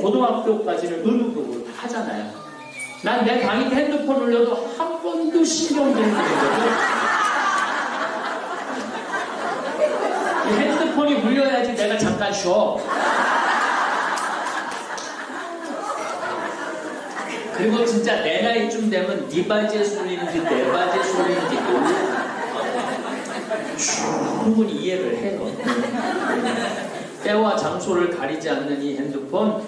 고등학교까지는 의무교육을 하잖아요. 난 내 강의 때 핸드폰 울려도 한 번도 신경 쓰는 적이 없어요. 핸드폰이 울려야지 내가 잠깐 쉬어. 그리고 진짜 내 나이쯤 되면 네 바지에 쏠리는지 내 바지에 쏠리는지 충분히 이해를 해요. 때와 장소를 가리지 않는 이 핸드폰,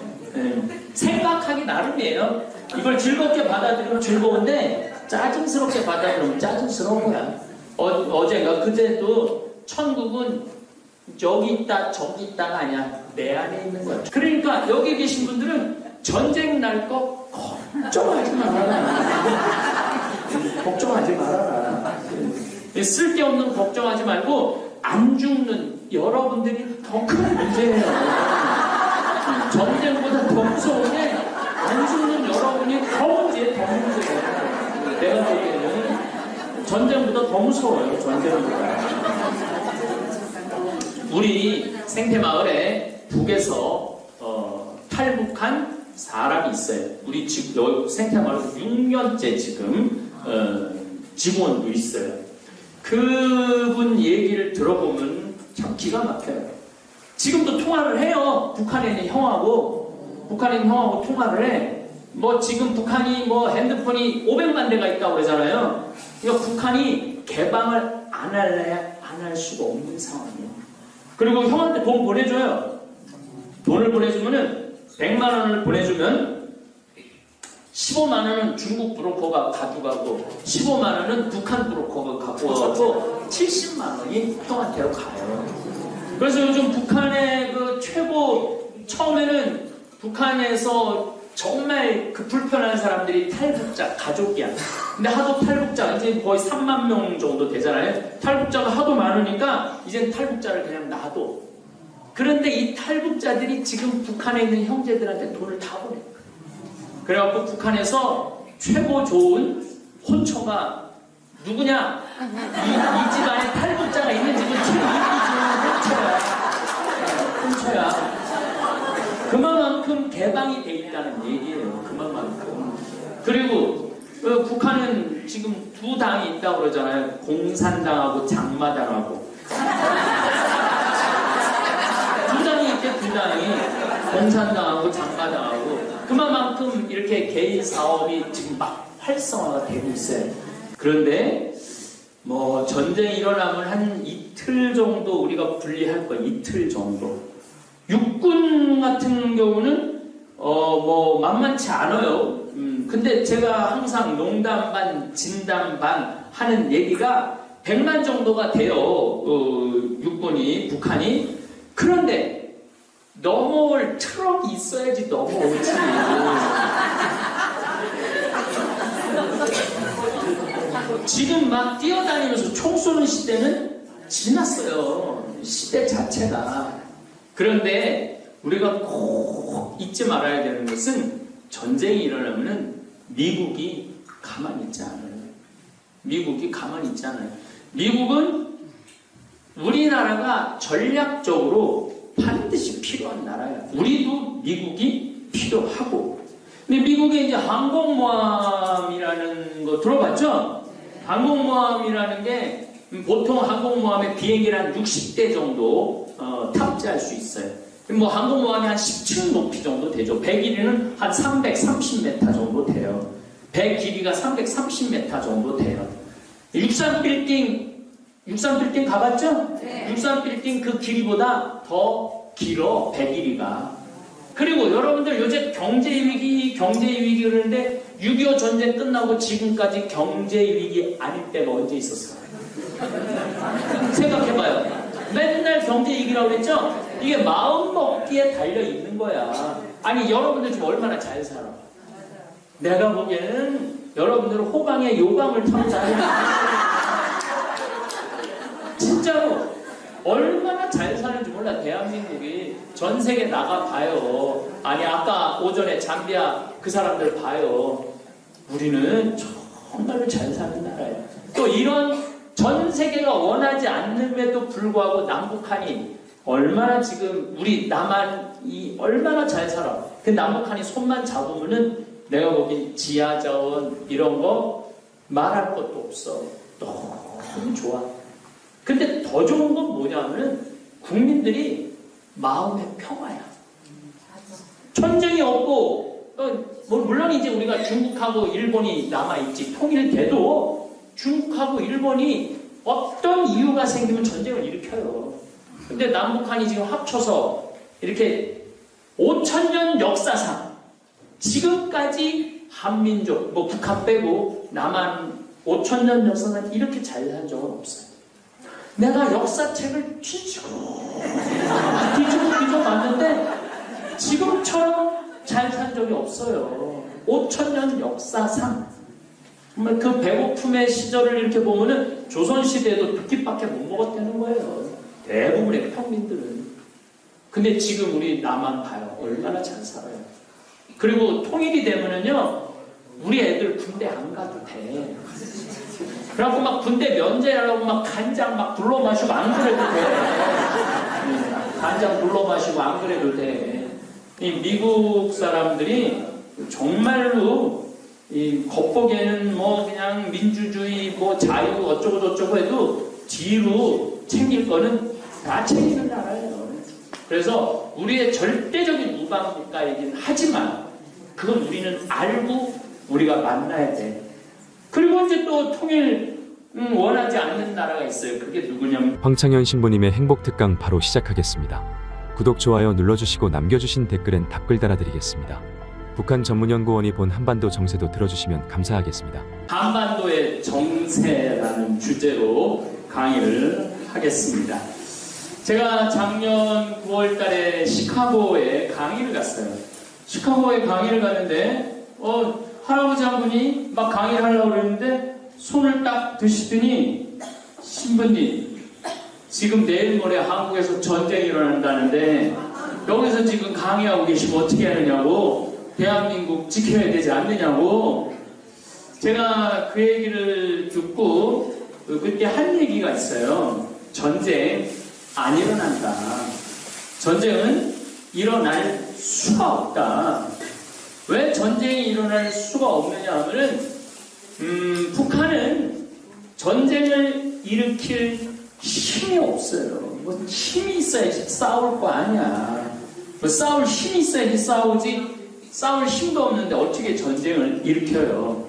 생각하기 나름이에요. 이걸 즐겁게 받아들이면 즐거운데 짜증스럽게 받아들이면 짜증스러운 거야. 어젠가 그제도 천국은 여기 있다 저기 있다가 아니야, 내 안에 있는 거야. 그러니까 여기 계신 분들은 전쟁 날 거 걱정하지 말아라. 걱정하지 말아라. 쓸데없는 걱정하지 말고 안 죽는 여러분들이 더 큰 문제예요. 전쟁보다 더 무서운 게 안 죽는 여러분이 더 문제예요. 내가 보기에는 전쟁보다 더 무서워요. 전쟁보다. 우리 생태마을에 북에서 탈북한 사람이 있어요. 우리 지금 생태마을에서 6년째 지금 직원도 있어요. 그분 얘기를 들어보면 참 기가 막혀요. 지금도 통화를 해요. 북한에 있는 형하고 통화를 해. 뭐 지금 북한이 뭐 핸드폰이 500만 대가 있다고 그러잖아요. 그러니까 북한이 개방을 안 할래야 안 할 수가 없는 상황이에요. 그리고 형한테 돈 보내줘요. 돈을 보내주면은 100만 원을 보내주면 15만 원은 중국 브로커가 가져가고 15만 원은 북한 브로커가 갖고 와서 70만 원이 형한테로 가요. 그래서 요즘 북한의 그 최고, 처음에는 북한에서 정말 그 불편한 사람들이 탈북자 가족이야. 근데 하도 탈북자 이제 거의 3만 명 정도 되잖아요. 탈북자가 하도 많으니까 이젠 탈북자를 그냥 놔둬. 그런데 이 탈북자들이 지금 북한에 있는 형제들한테 돈을 다 보내. 그래갖고 북한에서 최고 좋은 혼처가 누구냐? 이 집안에 탈북자가 있는 집은 최고 혼처야. 그만큼 개방이 돼 있다는 얘기예요. 그만큼. 그리고 북한은 지금 두 당이 있다고 그러잖아요. 공산당하고 장마당하고. 두 당이 있대, 두 당이. 공산당하고 장마당하고. 그만큼 이렇게 개인 사업이 지금 막 활성화가 되고 있어요. 그런데 뭐 전쟁이 일어나면 한 이틀 정도 우리가 분리할 거예요. 이틀 정도. 육군 같은 경우는 뭐 만만치 않아요. 근데 제가 항상 농담 반 진담 반 하는 얘기가 100만 정도가 돼요. 육군이, 북한이. 그런데 넘어올 트럭이 있어야지 넘어오지. 지금 막 뛰어다니면서 총 쏘는 시대는 지났어요. 시대 자체가. 그런데 우리가 꼭 잊지 말아야 되는 것은 전쟁이 일어나면은 미국이 가만히 있지 않아요. 미국이 가만히 있지 않아요. 미국은 우리나라가 전략적으로 반드시 필요한 나라예요. 우리도 미국이 필요하고. 근데 미국에 이제 항공모함이라는 거 들어봤죠? 항공모함이라는 게 보통 항공모함의 비행기를 한 60대 정도 탑재할 수 있어요. 뭐 항공모함이 한 10층 높이 정도 되죠. 배 길이는 한 330m 정도 돼요. 배 길이가 330m 정도 돼요. 육산 빌딩 가봤죠? 네. 육산 빌딩 그 길이보다 더 길어, 배 길이가. 그리고 여러분들 요새 경제위기 그러는데 6.25 전쟁 끝나고 지금까지 경제위기 아닐 때가 언제 있었어요? 생각해봐요. 맨날 경제위기라고 했죠? 이게 마음먹기에 달려있는 거야. 아니 여러분들 지금 얼마나 잘 살아? 내가 보기에는 여러분들은 호강에 요강을 타고 다니는 진짜로 얼마나 잘 사는지 몰라. 대한민국이 전 세계 나가봐요. 아니 아까 오전에 잠비아 그 사람들 봐요. 우리는 정말로 잘 사는 나라예요. 또 이런 전 세계가 원하지 않음에도 불구하고 남북한이 얼마나 지금 우리 남한이 얼마나 잘 살아. 그 남북한이 손만 잡으면은 내가 보기엔 지하자원 이런 거 말할 것도 없어. 너무 좋아. 근데 더 좋은 건 뭐냐면은 국민들이 마음의 평화야. 전쟁이 없고 물론 이제 우리가 중국하고 일본이 남아있지 통일돼도 중국하고 일본이 어떤 이유가 생기면 전쟁을 일으켜요. 근데 남북한이 지금 합쳐서 이렇게 5,000년 역사상 지금까지 한민족, 뭐 북한 빼고 남한 5,000년 역사상 이렇게 잘 산 적은 없어요. 내가 역사책을 뒤지고 봤는데 지금처럼 잘 산 적이 없어요. 5,000년 역사상. 정말 그 배고픔의 시절을 이렇게 보면은 조선시대에도 두 끼밖에 못 먹었다는 거예요. 대부분의 평민들은. 근데 지금 우리 남한 봐요. 얼마나 잘 살아요. 그리고 통일이 되면은요, 우리 애들 군대 안 가도 돼. 그래갖고 막 군대 면제하려고 막 간장 막 둘러 마시고 안 그래도 돼. 간장 둘러 마시고 안 그래도 돼. 이 미국 사람들이 정말로 겉보기에는 뭐 그냥 민주주의 뭐 자유 어쩌고 저쩌고 해도 뒤로 챙길 거는 다 챙기는 나라예요. 그래서 우리의 절대적인 우방국가이긴 하지만 그건 우리는 알고 우리가 만나야 돼. 그리고 이제 또 통일 원하지 않는 나라가 있어요. 그게 누구냐면 황창현 신부님의 행복특강 바로 시작하겠습니다. 구독, 좋아요 눌러주시고 남겨주신 댓글엔 답글 달아드리겠습니다. 북한 전문연구원이 본 한반도 정세도 들어주시면 감사하겠습니다. 한반도의 정세라는 주제로 강의를 하겠습니다. 제가 작년 9월 달에 시카고에 강의를 갔어요. 시카고에 강의를 갔는데 할아버지 한 분이 막 강의를 하려고 그랬는데 손을 딱 드시더니 신부님 지금 내일 모레 한국에서 전쟁이 일어난다는데 여기서 지금 강의하고 계시면 어떻게 하느냐고 대한민국 지켜야 되지 않느냐고 제가 그 얘기를 듣고 그때 한 얘기가 있어요. 전쟁 안 일어난다. 전쟁은 일어날 수가 없다. 왜 전쟁이 일어날 수가 없느냐 하면은 북한은 전쟁을 일으킬 힘이 없어요. 뭐 힘이 있어야지 싸울 거 아니야. 뭐 싸울 힘이 있어야지 싸우지. 싸울 힘도 없는데 어떻게 전쟁을 일으켜요.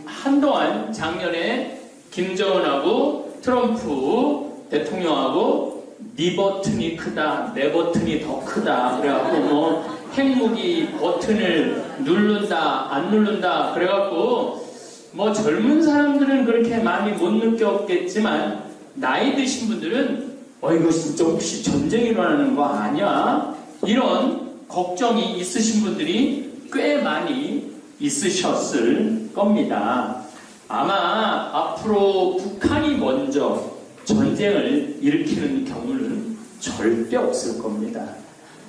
한동안 작년에 김정은하고 트럼프 대통령하고 네 버튼이 크다, 내 버튼이 더 크다. 그래갖고 뭐 핵무기 버튼을 누른다, 안 누른다. 그래갖고 뭐 젊은 사람들은 그렇게 많이 못 느꼈겠지만 나이 드신 분들은 이거 진짜 혹시 전쟁이 일어나는 거 아니야? 이런 걱정이 있으신 분들이 꽤 많이 있으셨을 겁니다. 아마 앞으로 북한이 먼저 전쟁을 일으키는 경우는 절대 없을 겁니다.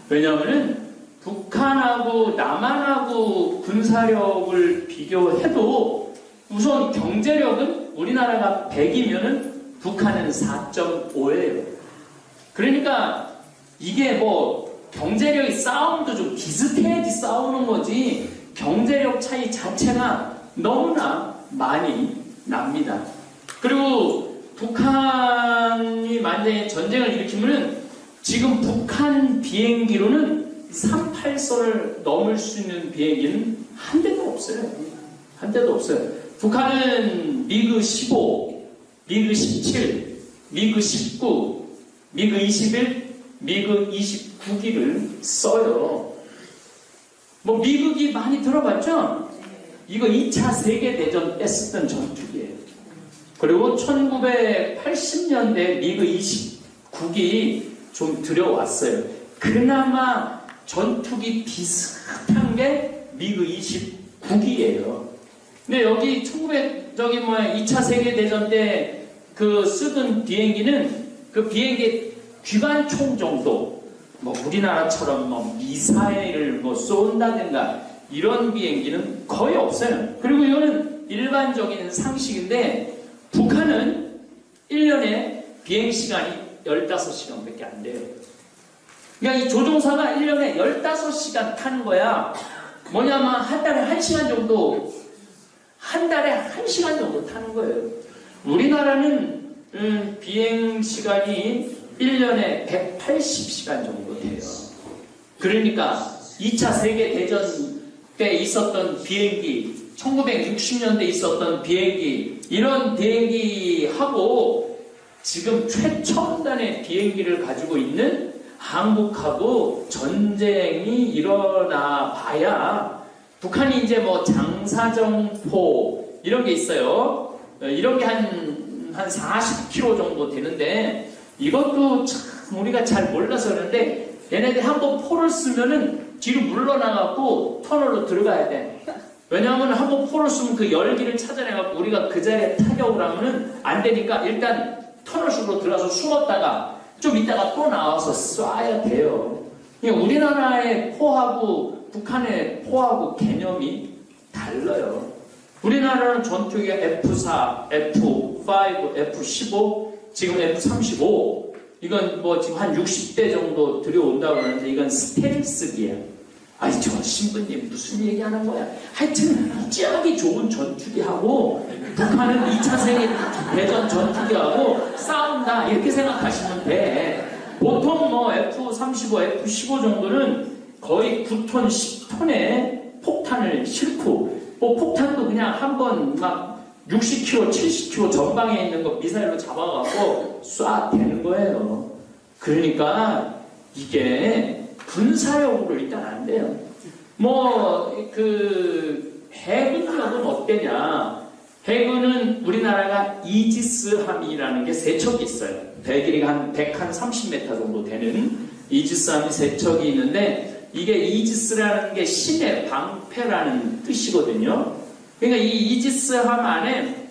왜냐하면 북한하고 남한하고 군사력을 비교해도 우선 경제력은 우리나라가 100이면은 북한은 4.5예요. 그러니까 이게 뭐 경제력이 싸움도 좀 비슷해야지 싸우는 거지 경제력 차이 자체가 너무나 많이 납니다. 그리고 북한이 만약에 전쟁을 일으키면은 지금 북한 비행기로는 38선을 넘을 수 있는 비행기는 한 대도 없어요. 한 대도 없어요. 북한은 미그 15, 미그 17, 미그 19, 미그 21, 미그 29기를 써요. 뭐 미국이 많이 들어봤죠? 이거 2차 세계대전 때 쓰던 전투기예요. 그리고 1980년대 미그 29기 좀 들여왔어요. 그나마 전투기 비슷한 게 미그 29기예요. 근데 여기 2차 세계대전 때 그 쓰던 비행기는 그 비행기 기관총 정도, 뭐 우리나라처럼 뭐 미사일을 뭐 쏜다든가 이런 비행기는 거의 없어요. 그리고 이거는 일반적인 상식인데 북한은 1년에 비행 시간이 15시간밖에 안 돼요. 그러니까 이 조종사가 1년에 15시간 타는 거야. 뭐냐면 한 달에 1시간 정도, 타는 거예요. 우리나라는 비행 시간이 1년에 180시간 정도 돼요. 그러니까 2차 세계대전 때 있었던 비행기, 1960년대 있었던 비행기, 이런 비행기하고 지금 최첨단의 비행기를 가지고 있는 한국하고 전쟁이 일어나 봐야, 북한이 이제 뭐 장사정포 이런 게 있어요. 이런 게 한 40km 정도 되는데, 이것도 참 우리가 잘 몰라서 그러는데, 얘네들이 한번 포를 쓰면은 뒤로 물러나갖고 터널로 들어가야 돼. 왜냐하면 한번 포를 쓰면 그 열기를 찾아내갖고 우리가 그 자리에 타격을 하면은 안 되니까 일단 터널 속으로 들어가서 숨었다가 좀 이따가 또 나와서 쏴야 돼요. 그러니까 우리나라의 포하고 북한의 포하고 개념이 달라요. 우리나라는 전투기가 F4, F5, F15, 지금 F35, 이건 뭐 지금 한 60대 정도 들여온다고 하는데 이건 스텔스기야. 아니 저 신부님 무슨 얘기하는 거야? 하여튼 무지하게 좋은 전투기하고 북한은 2차 세계대전 전투기하고 싸운다, 이렇게 생각하시면 돼. 보통 뭐 F35, F15 정도는 거의 9톤, 10톤의 폭탄을 싣고, 뭐 폭탄도 그냥 한번 막 60km, 70km 전방에 있는 거 미사일로 잡아갖고 쏴 대는 거예요. 그러니까 이게 군사력으로 일단 안 돼요. 뭐 그 해군력은 어때냐? 해군은 우리나라가 이지스함이라는 게 세 척이 있어요. 배길이가 한 130m 정도 되는 이지스함이 세 척이 있는데, 이게 이지스라는 게 신의 방패라는 뜻이거든요. 그러니까 이 이지스함 안에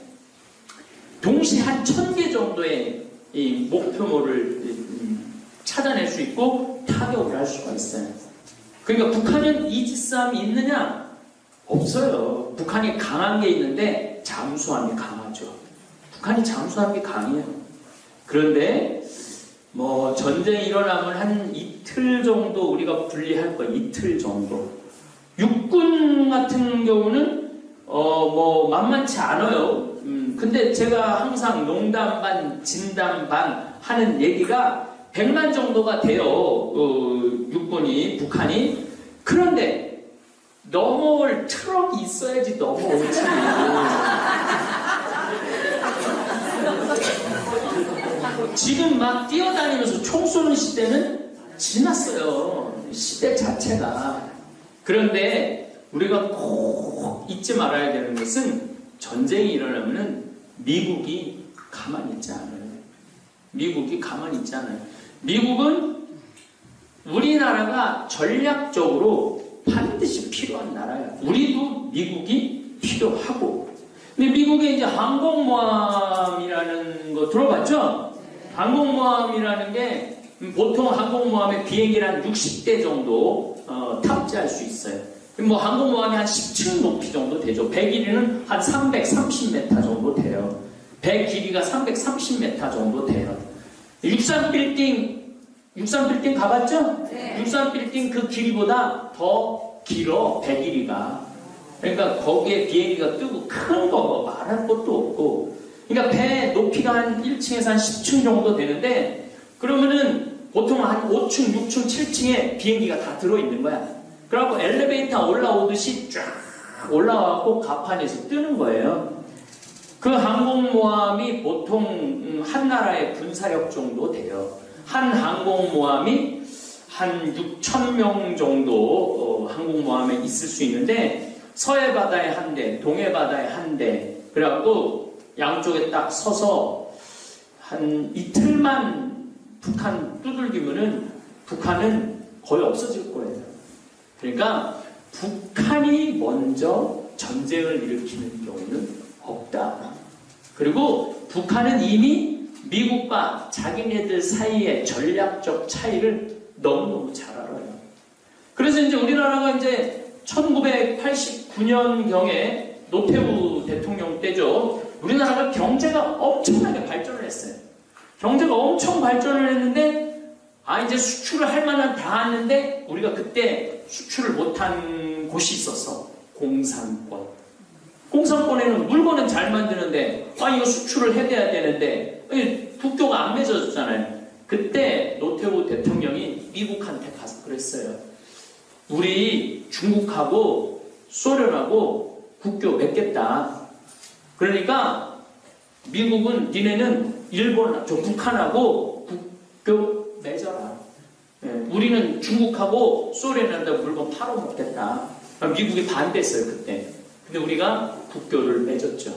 동시에 한 1000개 정도의 이 목표물을 찾아낼 수 있고 타격을 할 수가 있어요. 그러니까 북한은 이지스함이 있느냐? 없어요. 북한이 강한 게 있는데 잠수함이 강하죠. 북한이 잠수함이 강해요. 그런데 뭐 전쟁이 일어나면 한 이틀 정도 우리가 분리할 거예요. 이틀 정도. 육군 같은 경우는 뭐 만만치 않아요. 근데 제가 항상 농담 반 진담 반 하는 얘기가 100만 정도가 돼요. 육군이, 북한이. 그런데 넘어올 트럭이 있어야지 넘어오지. 지금 막 뛰어다니면서 총 쏘는 시대는 지났어요. 시대 자체가. 그런데 우리가 꼭 잊지 말아야 되는 것은, 전쟁이 일어나면은 미국이 가만히 있지 않아요. 미국이 가만히 있지 않아요. 미국은 우리나라가 전략적으로 반드시 필요한 나라예요. 우리도 미국이 필요하고. 근데 미국에 이제 항공모함이라는 거 들어봤죠? 항공모함이라는 게 보통 항공모함의 비행기를 한 60대 정도 탑재할 수 있어요. 뭐 항공모함이 한 10층 높이 정도 되죠. 배 길이는 한 330m 정도 돼요. 배 길이가 330m 정도 돼요. 육상 빌딩 가봤죠? 네. 육상 빌딩 그 길이보다 더 길어, 배 길이가. 그러니까 거기에 비행기가 뜨고 큰 거 말할 것도 없고. 그러니까 배 높이가 한 1층에서 한 10층 정도 되는데, 그러면은 보통 한 5층, 6층, 7층에 비행기가 다 들어있는 거야. 그래갖고 엘리베이터 올라오듯이 쫙 올라와갖고 가판에서 뜨는 거예요. 그 항공모함이 보통 한 나라의 군사력 정도 돼요. 한 항공모함이 한 6,000명 정도 항공모함에 있을 수 있는데, 서해 바다에 한 대, 동해 바다에 한 대, 그래갖고 양쪽에 딱 서서 한 이틀만 북한 두들기면은 북한은 거의 없어질 거예요. 그러니까 북한이 먼저 전쟁을 일으키는 경우는 없다. 그리고 북한은 이미 미국과 자기네들 사이의 전략적 차이를 너무너무 잘 알아요. 그래서 이제 우리나라가 이제 1989년경에 노태우 대통령 때죠. 우리나라가 경제가 엄청나게 발전을 했어요. 경제가 엄청 발전을 했는데 이제 수출을 할 만한 다 왔는데 우리가 그때 수출을 못한 곳이 있었어. 공산권. 공산권에는 물건은 잘 만드는데 이거 수출을 해야 되는데 국교가 안 맺어졌잖아요. 그때 노태우 대통령이 미국한테 가서 그랬어요. 우리 중국하고 소련하고 국교 맺겠다. 그러니까 미국은 니네는 북한하고 국교 맺어라. 우리는 중국하고 소련한테 물건 팔아먹겠다. 미국이 반대했어요 그때. 근데 우리가 국교를 맺었죠.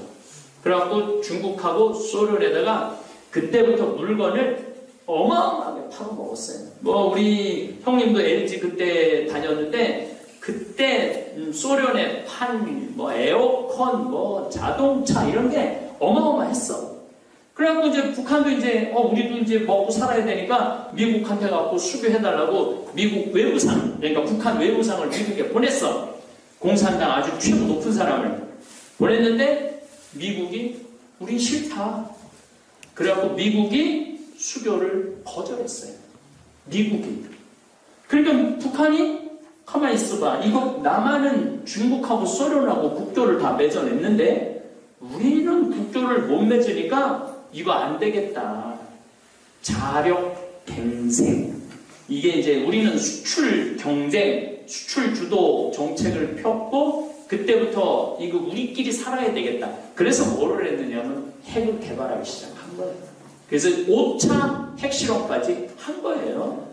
그래갖고 중국하고 소련에다가 그때부터 물건을 어마어마하게 팔아먹었어요. 우리 형님도 LG 그때 다녔는데 그때 소련에 판 에어컨 자동차 이런 게 어마어마했어. 그래갖고 이제 북한도 이제 우리도 이제 먹고 살아야 되니까 미국한테 갖고 수교해달라고 미국 외무상, 그러니까 북한 외무상을 미국에 보냈어. 공산당 아주 최고 높은 사람을 보냈는데 미국이 우린 싫다. 그래갖고 미국이 수교를 거절했어요. 미국이. 그러니까 북한이 가만히 있어봐. 이거 남한은 중국하고 소련하고 국교를 다 맺어냈는데 우리는 국교를 못 맺으니까 이거 안 되겠다. 자력 갱생. 이게 이제 우리는 수출 경쟁, 수출 주도 정책을 폈고 그때부터 이거 우리끼리 살아야 되겠다. 그래서 뭐를 했느냐면 핵을 개발하기 시작한 거예요. 그래서 5차 핵실험까지 한 거예요.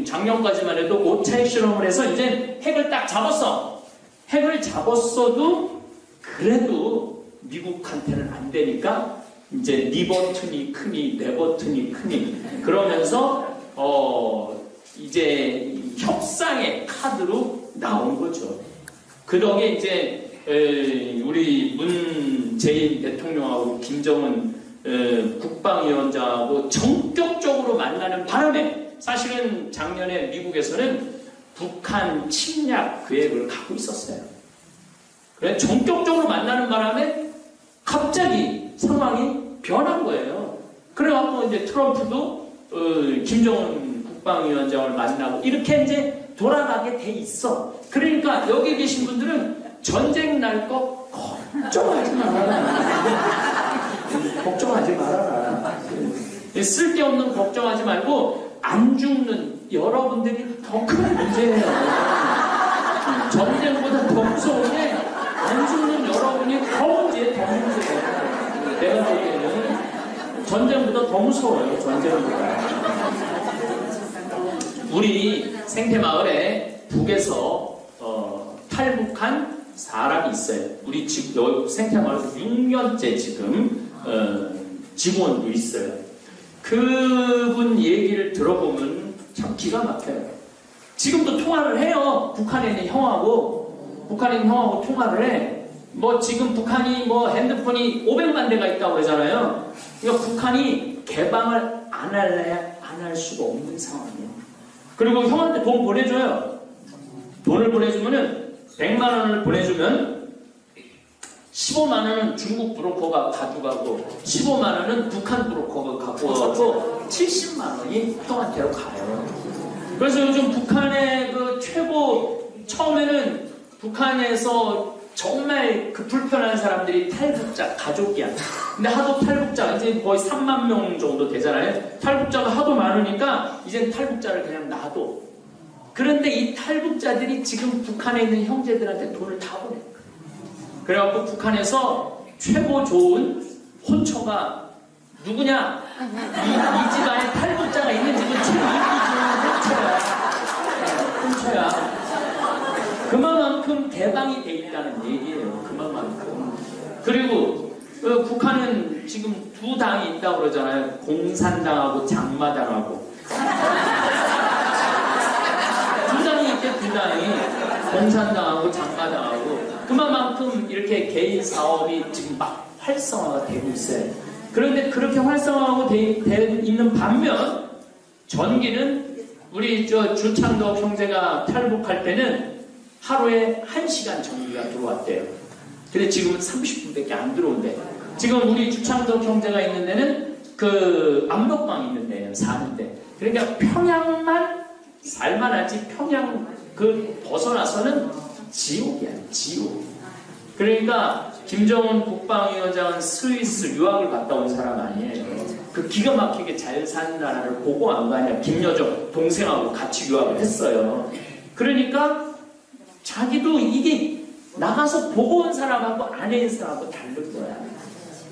작년까지만 해도 5차 핵실험을 해서 이제 핵을 딱 잡았어. 핵을 잡았어도 그래도 미국한테는 안 되니까 이제 네 버튼이 크니 내 버튼이 크니 그러면서 이제 협상의 카드로 나온 거죠. 그 덕에 이제 우리 문재인 대통령하고 김정은 국방위원장하고 전격적으로 만나는 바람에 사실은 작년에 미국에서는 북한 침략 계획을 갖고 있었어요. 그래 전격적으로 만나는 바람에 갑자기 상황이 변한 거예요. 그래갖고 이제 트럼프도 김정은 국방위원장을 만나고 이렇게 이제 돌아가게 돼 있어. 그러니까 여기 계신 분들은 전쟁 날 거 걱정하지 말아라. 걱정하지 말아라. 쓸데없는 걱정하지 말고 안 죽는 여러분들이 더 큰 문제예요. 전쟁보다 더 무서운 게 안 죽는 여러분이 더 문제예요. 내가 보기에는 전쟁보다 더 무서워요. 전쟁보다. 우리 생태마을에 북에서 탈북한 사람이 있어요. 우리 지금 생태마을에서 6년째 지금 직원도 있어요. 그분 얘기를 들어보면 참 기가 막혀요. 지금도 통화를 해요. 북한에 있는 형하고 통화를 해. 지금 북한이 핸드폰이 500만 대가 있다고 그러잖아요. 그러니까 북한이 개방을 안 할래야 안 할 수가 없는 상황이에요. 그리고 형한테 돈 보내줘요. 돈을 보내주면은 100만 원을 보내주면 15만 원은 중국 브로커가 가져가고 15만 원은 북한 브로커가 갖고 가고 70만 원이 형한테로 가요. 그래서 요즘 북한의 그 최고 처음에는 북한에서 정말 그 불편한 사람들이 탈북자 가족이야. 근데 하도 탈북자 이제 거의 3만 명 정도 되잖아요. 탈북자가 하도 많으니까 이젠 탈북자를 그냥 놔둬. 그런데 이 탈북자들이 지금 북한에 있는 형제들한테 돈을 다 보내. 그래갖고 북한에서 최고 좋은 혼처가 누구냐? 이 집안에 탈북자가 있는 집은 최고 인기 좋은 혼처야. 그만큼 개방이 돼 있다는 얘기예요. 그만큼. 그리고 북한은 지금 두 당이 있다고 그러잖아요. 공산당하고 장마당하고. 두 당이 있대, 두 당이. 공산당하고 장마당하고. 그만큼 이렇게 개인 사업이 지금 막 활성화가 되고 있어요. 그런데 그렇게 활성화하고 돼 있는 반면 전기는 우리 주창덕 형제가 탈북할 때는 하루에 1시간 전기가 들어왔대요. 근데 지금은 30분밖에 안 들어온대. 지금 우리 주창덕 형제가 있는 데는 그 압록강이 있는데 사는데 그러니까 평양만 살만하지 평양 그 벗어나서는 지옥이야 지옥. 그러니까 김정은 국방위원장은 스위스 유학을 갔다 온 사람 아니에요. 그 기가 막히게 잘 사는 나라를 보고 안 가냐. 김여정 동생하고 같이 유학을 했어요. 그러니까 자기도 이게 나가서 보고 온 사람하고 안 해온 사람하고 다른 거야.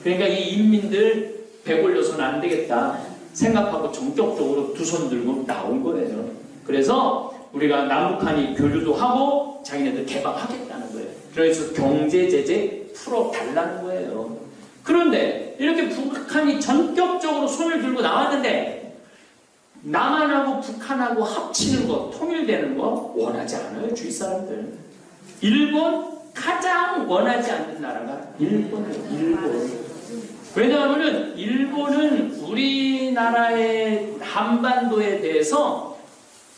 그러니까 이 인민들 배 올려서는 안 되겠다 생각하고 전격적으로 두 손 들고 나온 거예요. 그래서 우리가 남북한이 교류도 하고 자기네들 개방하겠다는 거예요. 그래서 경제 제재 풀어달라는 거예요. 그런데 이렇게 북한이 전격적으로 손을 들고 나왔는데 남한하고 북한하고 합치는 거, 통일되는 거 원하지 않아요. 주위 사람들. 일본 가장 원하지 않는 나라가 일본이에요. 일본. 왜냐하면 일본은 우리나라의 한반도에 대해서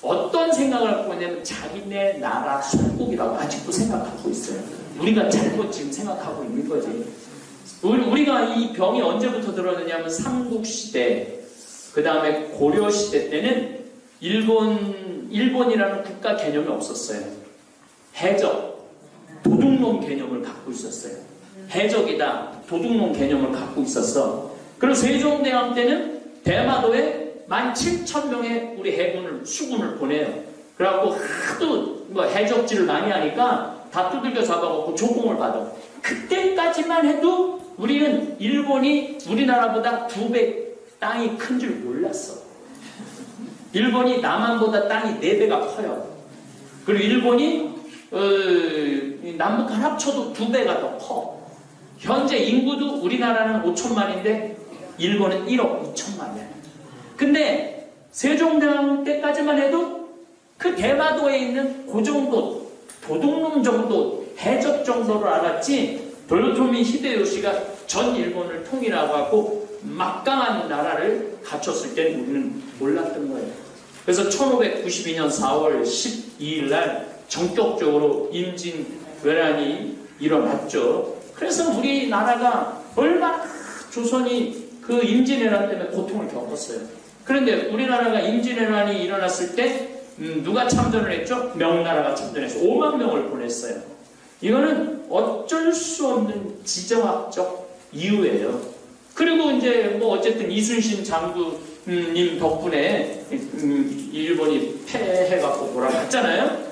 어떤 생각을 갖고 있냐면 자기네 나라 속국이라고 아직도 생각하고 있어요. 우리가 잘못 지금 생각하고 있는 거지. 우리가 이 병이 언제부터 들어왔느냐면 삼국시대, 그 다음에 고려시대 때는 일본이라는 국가 개념이 없었어요. 해적, 도둑놈 개념을 갖고 있었어요. 해적이다, 도둑놈 개념을 갖고 있었어. 그리고 세종대왕 때는 대마도에 17,000명의 우리 해군을, 수군을 보내요. 그래갖고 하도 뭐 해적질을 많이 하니까 다 두들겨 잡아갖고 조공을 받아. 그때까지만 해도 우리는 일본이 우리나라보다 2배 땅이 큰 줄 몰랐어. 일본이 남한보다 땅이 4배가 커요. 그리고 일본이 남북한 합쳐도 2배가 더 커. 현재 인구도 우리나라는 5천만인데 일본은 1억 2천만이야. 근데 세종대왕 때까지만 해도 그 대마도에 있는 그 정도 도둑놈 정도 해적 정도를 알았지 도요토미 히데요시가 전 일본을 통일하고 하고 막강한 나라를 갖췄을 때 우리는 몰랐던 거예요. 그래서 1592년 4월 12일 날 전격적으로 임진왜란이 일어났죠. 그래서 우리나라가 얼마나 조선이 그 임진왜란 때문에 고통을 겪었어요. 그런데 우리나라가 임진왜란이 일어났을 때 누가 참전을 했죠? 명나라가 참전해서 5만 명을 보냈어요. 이거는 어쩔 수 없는 지정학적 이유예요. 그리고 이제 뭐 어쨌든 이순신 장군님 덕분에 일본이 패해갖고 돌아갔잖아요.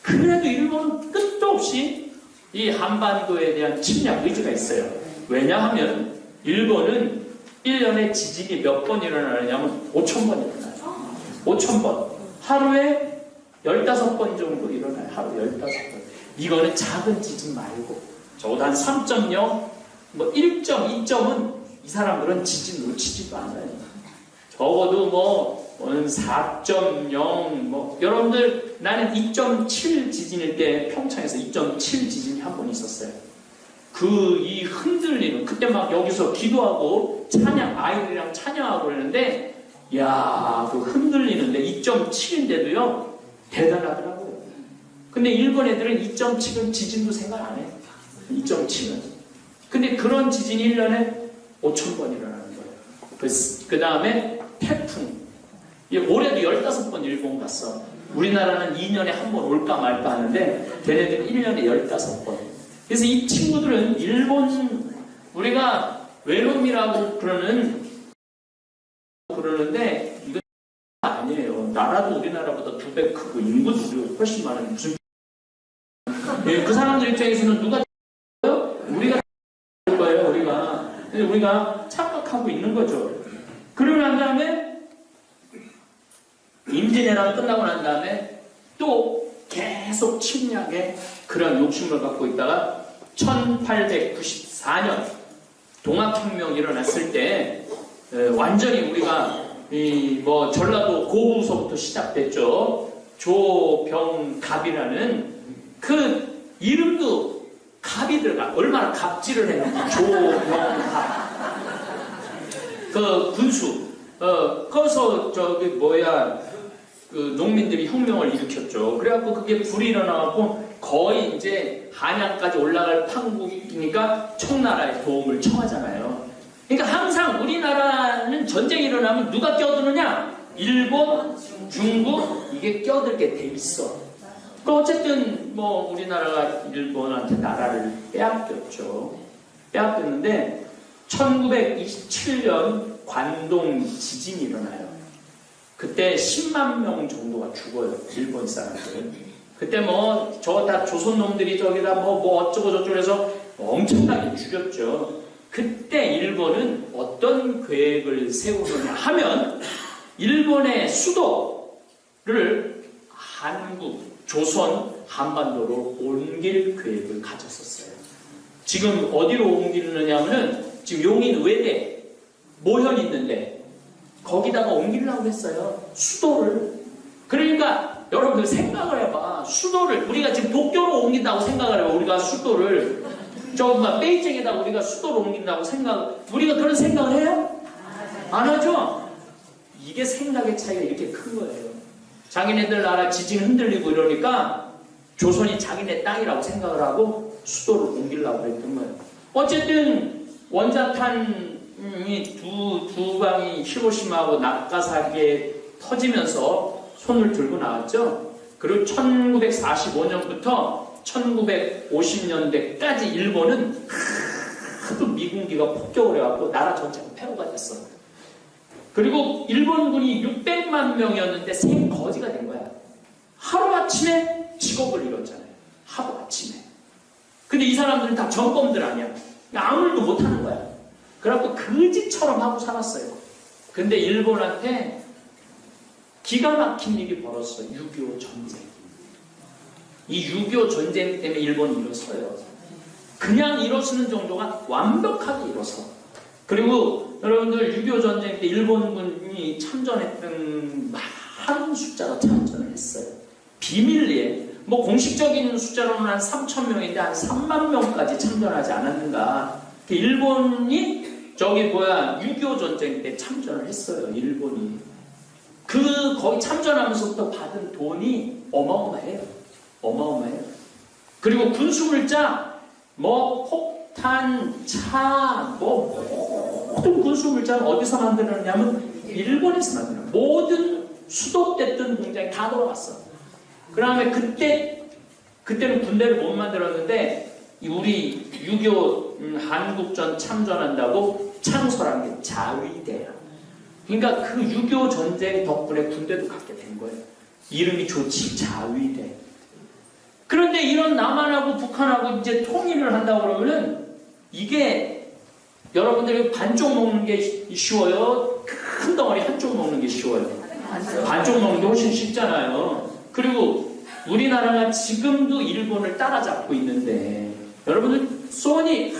그래도 일본은 끝도 없이 이 한반도에 대한 침략 의지가 있어요. 왜냐하면 일본은 1년에 지진이 몇 번 일어나냐면 5,000번 일어나요. 5,000번. 하루에 15번 정도 일어나요. 하루 15번. 이거는 작은 지진 말고 적어도 한 3.0, 뭐 1점, 2점은 이 사람들은 지진 놓치지도 않아요. 적어도 뭐 4.0, 뭐 여러분들 나는 2.7 지진일 때 평창에서 2.7 지진이 한 번 있었어요. 이 흔들리는 그때 막 여기서 기도하고 찬양 아이들이랑 찬양하고 그러는데 야, 그 흔들리는데 2.7인데도요 대단하더라고요. 근데 일본 애들은 2.7은 지진도 생각 안 해요. 2.7은. 근데 그런 지진이 1년에 5,000번 일어나는 거예요. 그 다음에 태풍. 올해도 15번 일본 갔어. 우리나라는 2년에 한 번 올까 말까 하는데 걔네들은 1년에 15번. 그래서 이 친구들은 일본 우리가 외놈이라고 그러는데 이거 아니에요. 나라도 우리나라보다 2배 크고 인구도 우리가 훨씬 많은 무슨 그 사람들 입장에서는 누가 우리가 거예요. 우리가 착각하고 있는 거죠. 그러고 난 다음에 임진왜란 끝나고 난 다음에 또 계속 침략에 그런 욕심을 갖고 있다가 1894년 동학혁명이 일어났을 때 완전히 우리가 뭐 전라도 고구서부터 시작됐죠. 조병갑이라는 그 이름도 갑이 들어가. 얼마나 갑질을 했는지. 조병갑. 그 군수. 거기서 그 농민들이 혁명을 일으켰죠. 그래갖고 그게 불이 일어나갖고 거의 이제 한양까지 올라갈 판국이니까 청나라의 도움을 청하잖아요. 그러니까 항상 우리나라는 전쟁이 일어나면 누가 껴드느냐? 일본, 중국, 이게 껴들게 돼 있어. 그 어쨌든 뭐 우리나라가 일본한테 나라를 빼앗겼죠. 빼앗겼는데 1927년 관동 지진이 일어나요. 그때 10만 명 정도가 죽어요. 일본 사람들. 그때 뭐 저 다 조선 놈들이 저기다 뭐 어쩌고 저쩌고 해서 엄청나게 죽였죠. 그때 일본은 어떤 계획을 세우느냐 하면 일본의 수도를 한국, 조선, 한반도로 옮길 계획을 가졌었어요. 지금 어디로 옮기느냐 하면은 지금 용인 외대 모현 있는데 거기다가 옮기려고 했어요. 수도를. 그러니까 여러분들 생각을 해봐. 수도를 우리가 지금 도쿄로 옮긴다고 생각을 해봐. 우리가 수도를 저막 베이징에다가 우리가 수도를 옮긴다고 우리가 그런 생각을 해요? 안 하죠? 이게 생각의 차이가 이렇게 큰 거예요. 자기네들 나라 지진 흔들리고 이러니까 조선이 자기네 땅이라고 생각을 하고 수도를 옮기려고 했던 거예요. 어쨌든 원자탄이 두 방이 히로시마하고 나가사키에 터지면서 손을 들고 나왔죠. 그리고 1945년부터 1950년대까지 일본은 하도 미군기가 폭격을 해갖고 나라 전체가 폐허가 됐어. 그리고 일본군이 600만 명이었는데 생거지가 된 거야. 하루아침에 직업을 잃었잖아요. 하루아침에. 근데 이 사람들은 다 전범들 아니야. 아무 일도 못하는 거야. 그래갖고 거지처럼 하고 살았어요. 근데 일본한테 기가 막힌 일이 벌었어요. 6.25 전쟁. 이 6.25 전쟁 때문에 일본이 일어서요. 그냥 일어서는 정도가 완벽하게 일어서. 그리고 여러분들 6.25 전쟁 때 일본군이 참전했던 많은 숫자로 참전을 했어요. 비밀리에. 뭐 공식적인 숫자로는 한 3,000명인데 한 3만 명까지 참전하지 않았는가. 일본이 6.25 전쟁 때 참전을 했어요. 일본이. 거기 참전하면서부터 받은 돈이 어마어마해요. 어마어마해요. 그리고 군수물자, 뭐 폭탄, 차, 뭐 모든 군수물자는 어디서 만들었냐면 일본에서 만들어요. 모든 수도됐던 공장이 다 돌아왔어. 그 다음에 그때는 군대를 못 만들었는데 우리 6.25 한국전 참전한다고 창설한 게 자위대야. 그러니까 그 6.25 전쟁 덕분에 군대도 갖게 된 거예요. 이름이 좋지, 자위대. 그런데 이런 남한하고 북한하고 이제 통일을 한다고 그러면은 이게 여러분들이 반쪽 먹는 게 쉬워요? 큰 덩어리 한쪽 먹는 게 쉬워요? 반쪽 먹는 게 훨씬 쉽잖아요. 그리고 우리나라가 지금도 일본을 따라잡고 있는데 여러분들 소니,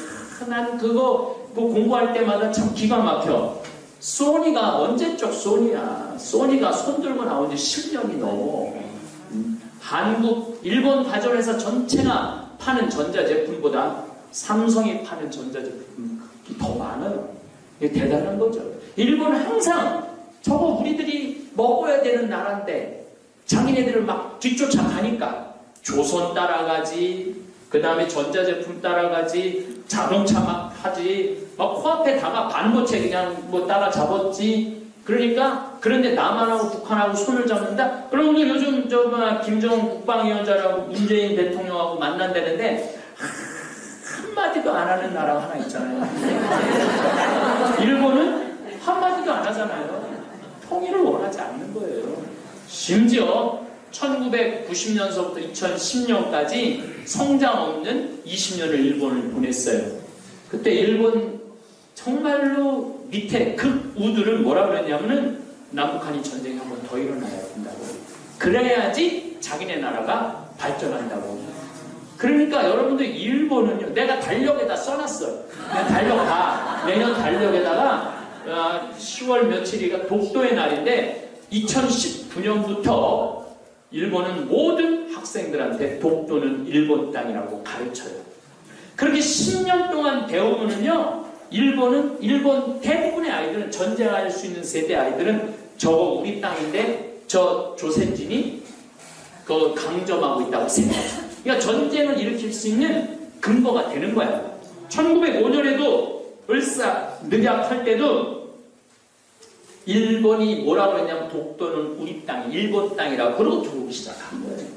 난 그거 공부할 때마다 참 기가 막혀. 소니가 언제적 소니야. 소니가 손들고 나온 지 10년이 넘어. 일본 가전회사 전체가 파는 전자제품보다 삼성이 파는 전자제품이 더 많아요. 이게 대단한 거죠. 일본은 항상 저거 우리들이 먹어야 되는 나라인데 자기네들을 막 뒤쫓아가니까 조선 따라가지, 그 다음에 전자제품 따라가지, 자동차 막 하지, 막 코앞에 다가 반도체 그냥 뭐 따라잡았지. 그러니까 그런데 남한하고 북한하고 손을 잡는다? 그러면 요즘 김정은 국방위원장하고 문재인 대통령하고 만난다는데 한마디도 안 하는 나라가 하나 있잖아요. 일본은 한마디도 안 하잖아요. 통일을 원하지 않는 거예요. 심지어 1990년서부터 2010년까지 성장 없는 20년을 일본을 보냈어요. 그때 일본 정말로 밑에 극우들은 뭐라 그랬냐면은 남북한이 전쟁이 한 번 더 일어나야 된다고. 그래야지 자기네 나라가 발전한다고. 그러니까 여러분들 일본은요, 내가 달력에다 써놨어. 내가 달력 다 내년 달력에다가 10월 며칠이가 독도의 날인데 2019년부터 일본은 모든 학생들한테 독도는 일본 땅이라고 가르쳐요. 그렇게 10년 동안 배우면은요, 일본 대부분의 아이들은, 전쟁할 수 있는 세대 아이들은 저거 우리 땅인데 저 조센진이 그 강점하고 있다고 생각해요. 그러니까 전쟁을 일으킬 수 있는 근거가 되는 거야. 1905년에도 을사늑약할 때도 일본이 뭐라고 했냐면 독도는 우리 땅, 일본 땅이라고 그러고 들어오기 시작한 거예요.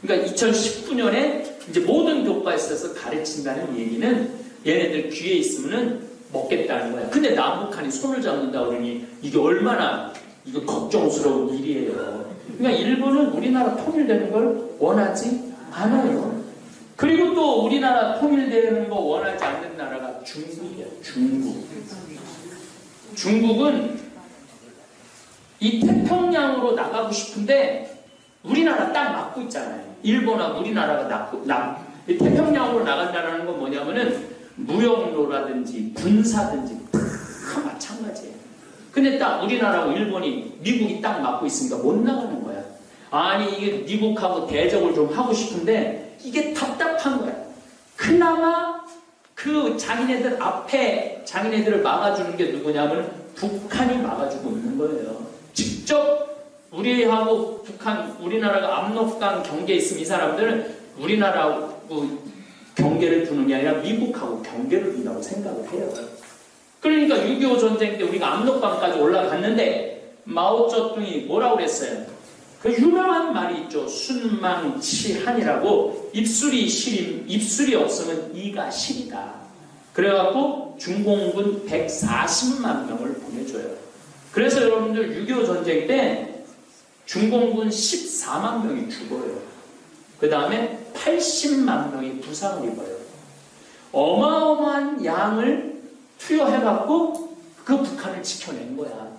그러니까 2019년에 이제 모든 교과서에서 가르친다는 얘기는 얘네들 귀에 있으면은 먹겠다는 거야. 근데 남북한이 손을 잡는다 그러니 이게 얼마나 이거 걱정스러운 일이에요. 그러니까 일본은 우리나라 통일되는 걸 원하지 않아요. 그리고 또 우리나라 통일되는 거 원하지 않는 나라가 중국이에요. 중국은 이 태평양으로 나가고 싶은데 우리나라 딱 막고 있잖아요. 일본하고 우리나라가 이 태평양으로 나간다는 건 뭐냐면은 무역로라든지 군사든지 다 마찬가지예요. 근데 딱 우리나라하고 일본이 미국이 딱 막고 있으니까 못 나가는 거야. 아니 이게 미국하고 대적을 좀 하고 싶은데 이게 답답한 거야. 그나마 그 자기네들 앞에 자기네들을 막아주는 게 누구냐면 북한이 막아주고 있는 거예요. 직접 우리하고 북한, 우리나라가 압록강 경계에 있으면 이 사람들은 우리나라하고 경계를 두는 게 아니라 미국하고 경계를 둔다고 생각을 해요. 그러니까 6.25 전쟁 때 우리가 압록강까지 올라갔는데 마오쩌둥이 뭐라고 그랬어요? 그 유명한 말이 있죠. 순망치한이라고 입술이 없으면 이가 실이다. 그래갖고 중공군 140만 명을 보내줘요. 그래서 여러분들 6.25 전쟁 때 중공군 14만 명이 죽어요. 그 다음에 80만 명이 부상을 입어요. 어마어마한 양을 투여해갖고 그 북한을 지켜낸 거야.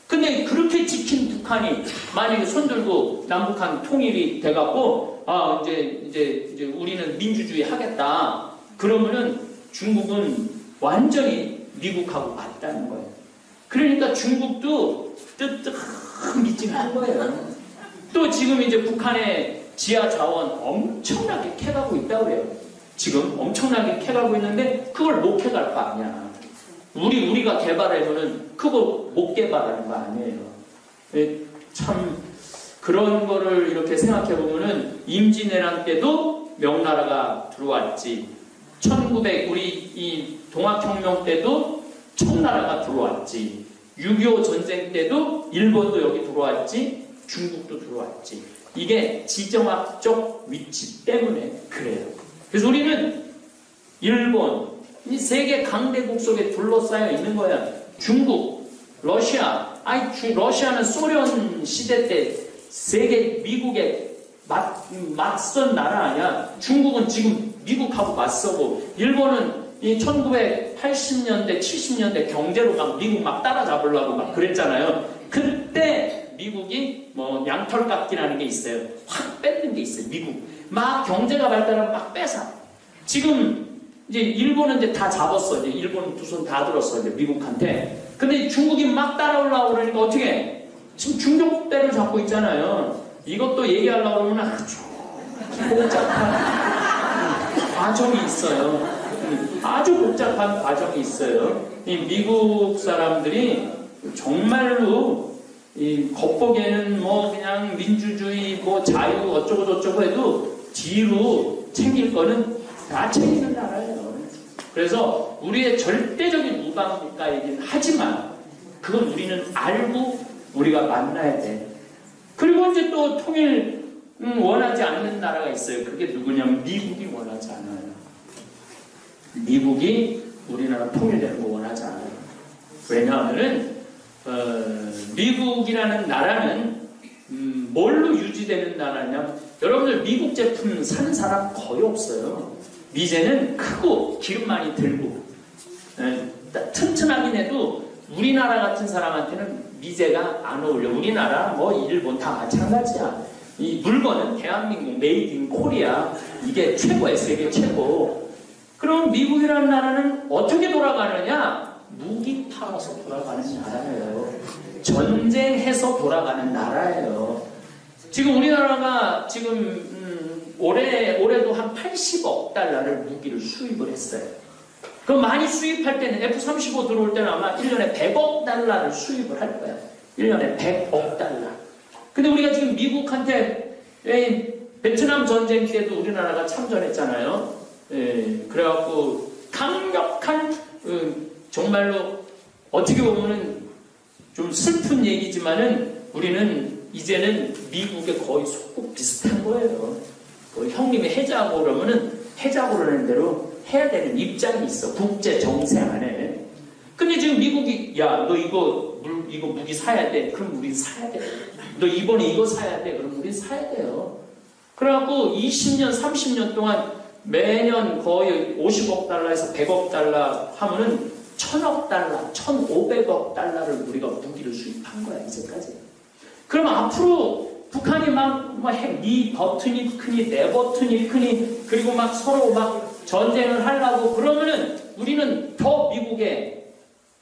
근데 그렇게 지킨 북한이 만약에 손들고 남북한 통일이 돼갖고 이제 우리는 민주주의 하겠다. 그러면은 중국은 완전히 미국하고 맞다는 거예요. 그러니까 중국도 뜨뜻미진한 거예요. 또 지금 이제 북한의 지하 자원 엄청나게 캐가고 있다고 그래요. 지금 엄청나게 캐가고 있는데 그걸 못 캐갈 거 아니야. 우리가 개발하면은 그거 못 개발하는 거 아니에요. 참 그런 거를 이렇게 생각해 보면은 임진왜란 때도 명나라가 들어왔지. 우리 이 동학혁명 때도 청나라가 들어왔지. 6.25 전쟁 때도 일본도 여기 들어왔지. 중국도 들어왔지. 이게 지정학적 위치 때문에 그래요. 그래서 우리는 일본, 이 세계 강대국 속에 둘러싸여 있는 거야. 중국, 러시아. 러시아는 소련 시대 때 세계 미국에 맞선 나라 아니야. 중국은 지금 미국하고 맞서고, 일본은 이 1980년대, 70년대 경제로 막 미국 막 따라잡으려고 막 그랬잖아요. 그때 미국이 뭐 양털깎기라는 게 있어요. 확 뺏는 게 있어요. 미국. 막 경제가 발달하면 막 뺏어. 지금 이제 일본은 이제 다 잡았어. 이제 일본은 두 손 다 들었어. 이제 미국한테. 근데 중국이 막 따라오려고 그러니까 어떻게 해? 지금 중국대를 잡고 있잖아요. 이것도 얘기하려고 그러면 아주 복잡한 과정이 있어요. 아주 복잡한 과정이 있어요. 이 미국 사람들이 정말로 이 겉보기에는 뭐 그냥 민주주의 뭐 자유 어쩌고 저쩌고 해도 뒤로 챙길 거는 다 챙기는 나라예요. 그래서 우리의 절대적인 우방국가이긴 하지만 그건 우리는 알고 우리가 만나야 돼. 그리고 이제 또 통일 원하지 않는 나라가 있어요. 그게 누구냐면 미국이 원하지 않아요. 미국이 우리나라 통일되는 거 원하지 않아요. 왜냐하면은 미국이라는 나라는 뭘로 유지되는 나라냐면 여러분들 미국 제품 사는 사람 거의 없어요. 미제는 크고 기름 많이 들고 튼튼하긴 해도 우리나라 같은 사람한테는 미제가 안 어울려. 우리나라 뭐 일본 다 마찬가지야. 이 물건은 대한민국 메이드 인 코리아 이게 최고야. 세계 최고. 그럼 미국이라는 나라는 어떻게 돌아가느냐? 무기 팔아서 돌아가는 나라예요. 전쟁해서 돌아가는 나라예요. 지금 우리나라가 지금 올해도 한 80억 달러를 무기를 수입을 했어요. 그 많이 수입할 때는 F-35 들어올 때는 아마 1년에 100억 달러를 수입을 할 거야. 1년에 100억 달러. 근데 우리가 지금 미국한테 베트남 전쟁 때도 우리나라가 참전했잖아요. 그래갖고 강력한 정말로 어떻게 보면은 좀 슬픈 얘기지만은 우리는 이제는 미국에 거의 속국 비슷한 거예요. 형님이 해자고 그러면은 해자고 그러는 대로 해야 되는 입장이 있어. 국제 정세 안에. 근데 지금 미국이 야, 너 이거 무기 사야 돼. 그럼 우리 사야 돼. 너 이번에 이거 사야 돼. 그럼 우리 사야 돼요. 그래갖고 20년, 30년 동안 매년 거의 50억 달러에서 100억 달러 하면은 1000억 달러, 1500억 달러를 우리가 무기를 수입한 거야, 이제까지. 그럼 앞으로 북한이 네 버튼이 크니, 내 버튼이 크니, 그리고 막 서로 막 전쟁을 하려고 그러면은 우리는 더 미국에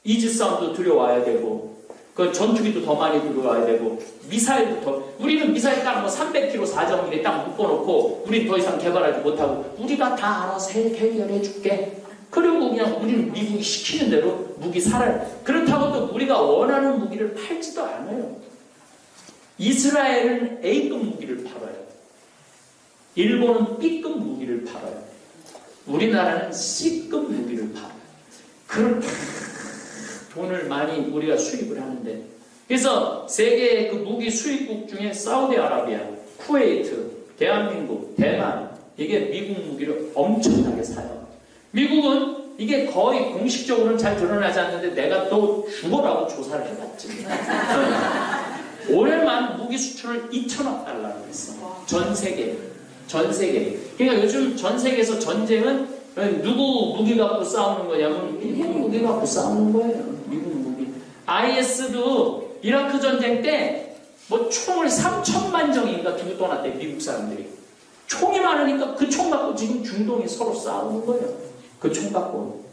이지스함도 들여와야 되고, 그 전투기도 더 많이 들어와야 되고, 미사일도 더, 우리는 미사일 딱 300km 사정일에 딱 묶어놓고, 우린 더 이상 개발하지 못하고, 우리가 다 알아서 해결해 줄게. 그리고 그냥 우리는 미국이 시키는 대로 무기 사라. 그렇다고 또 우리가 원하는 무기를 팔지도 않아요. 이스라엘은 A급 무기를 팔아요. 일본은 B급 무기를 팔아요. 우리나라는 C급 무기를 팔아요. 그렇게 돈을 많이 우리가 수입을 하는데, 그래서 세계 그 무기 수입국 중에 사우디아라비아, 쿠웨이트, 대한민국, 대만, 이게 미국 무기를 엄청나게 사요. 미국은 이게 거의 공식적으로는 잘 드러나지 않는데 내가 또 죽어라고 조사를 해봤지. 올해만 무기 수출을 2천억 달러로 했어. 전 세계. 그러니까 요즘 전 세계에서 전쟁은 누구 무기 갖고 싸우는 거냐면 미국 무기 갖고 싸우는 거예요. 미국 무기. IS도 이라크 전쟁 때 뭐 총을 3천만 정인가 두고 떠났대, 미국 사람들이. 총이 많으니까 그 총 갖고 지금 중동이 서로 싸우는 거예요. 그 총 갖고.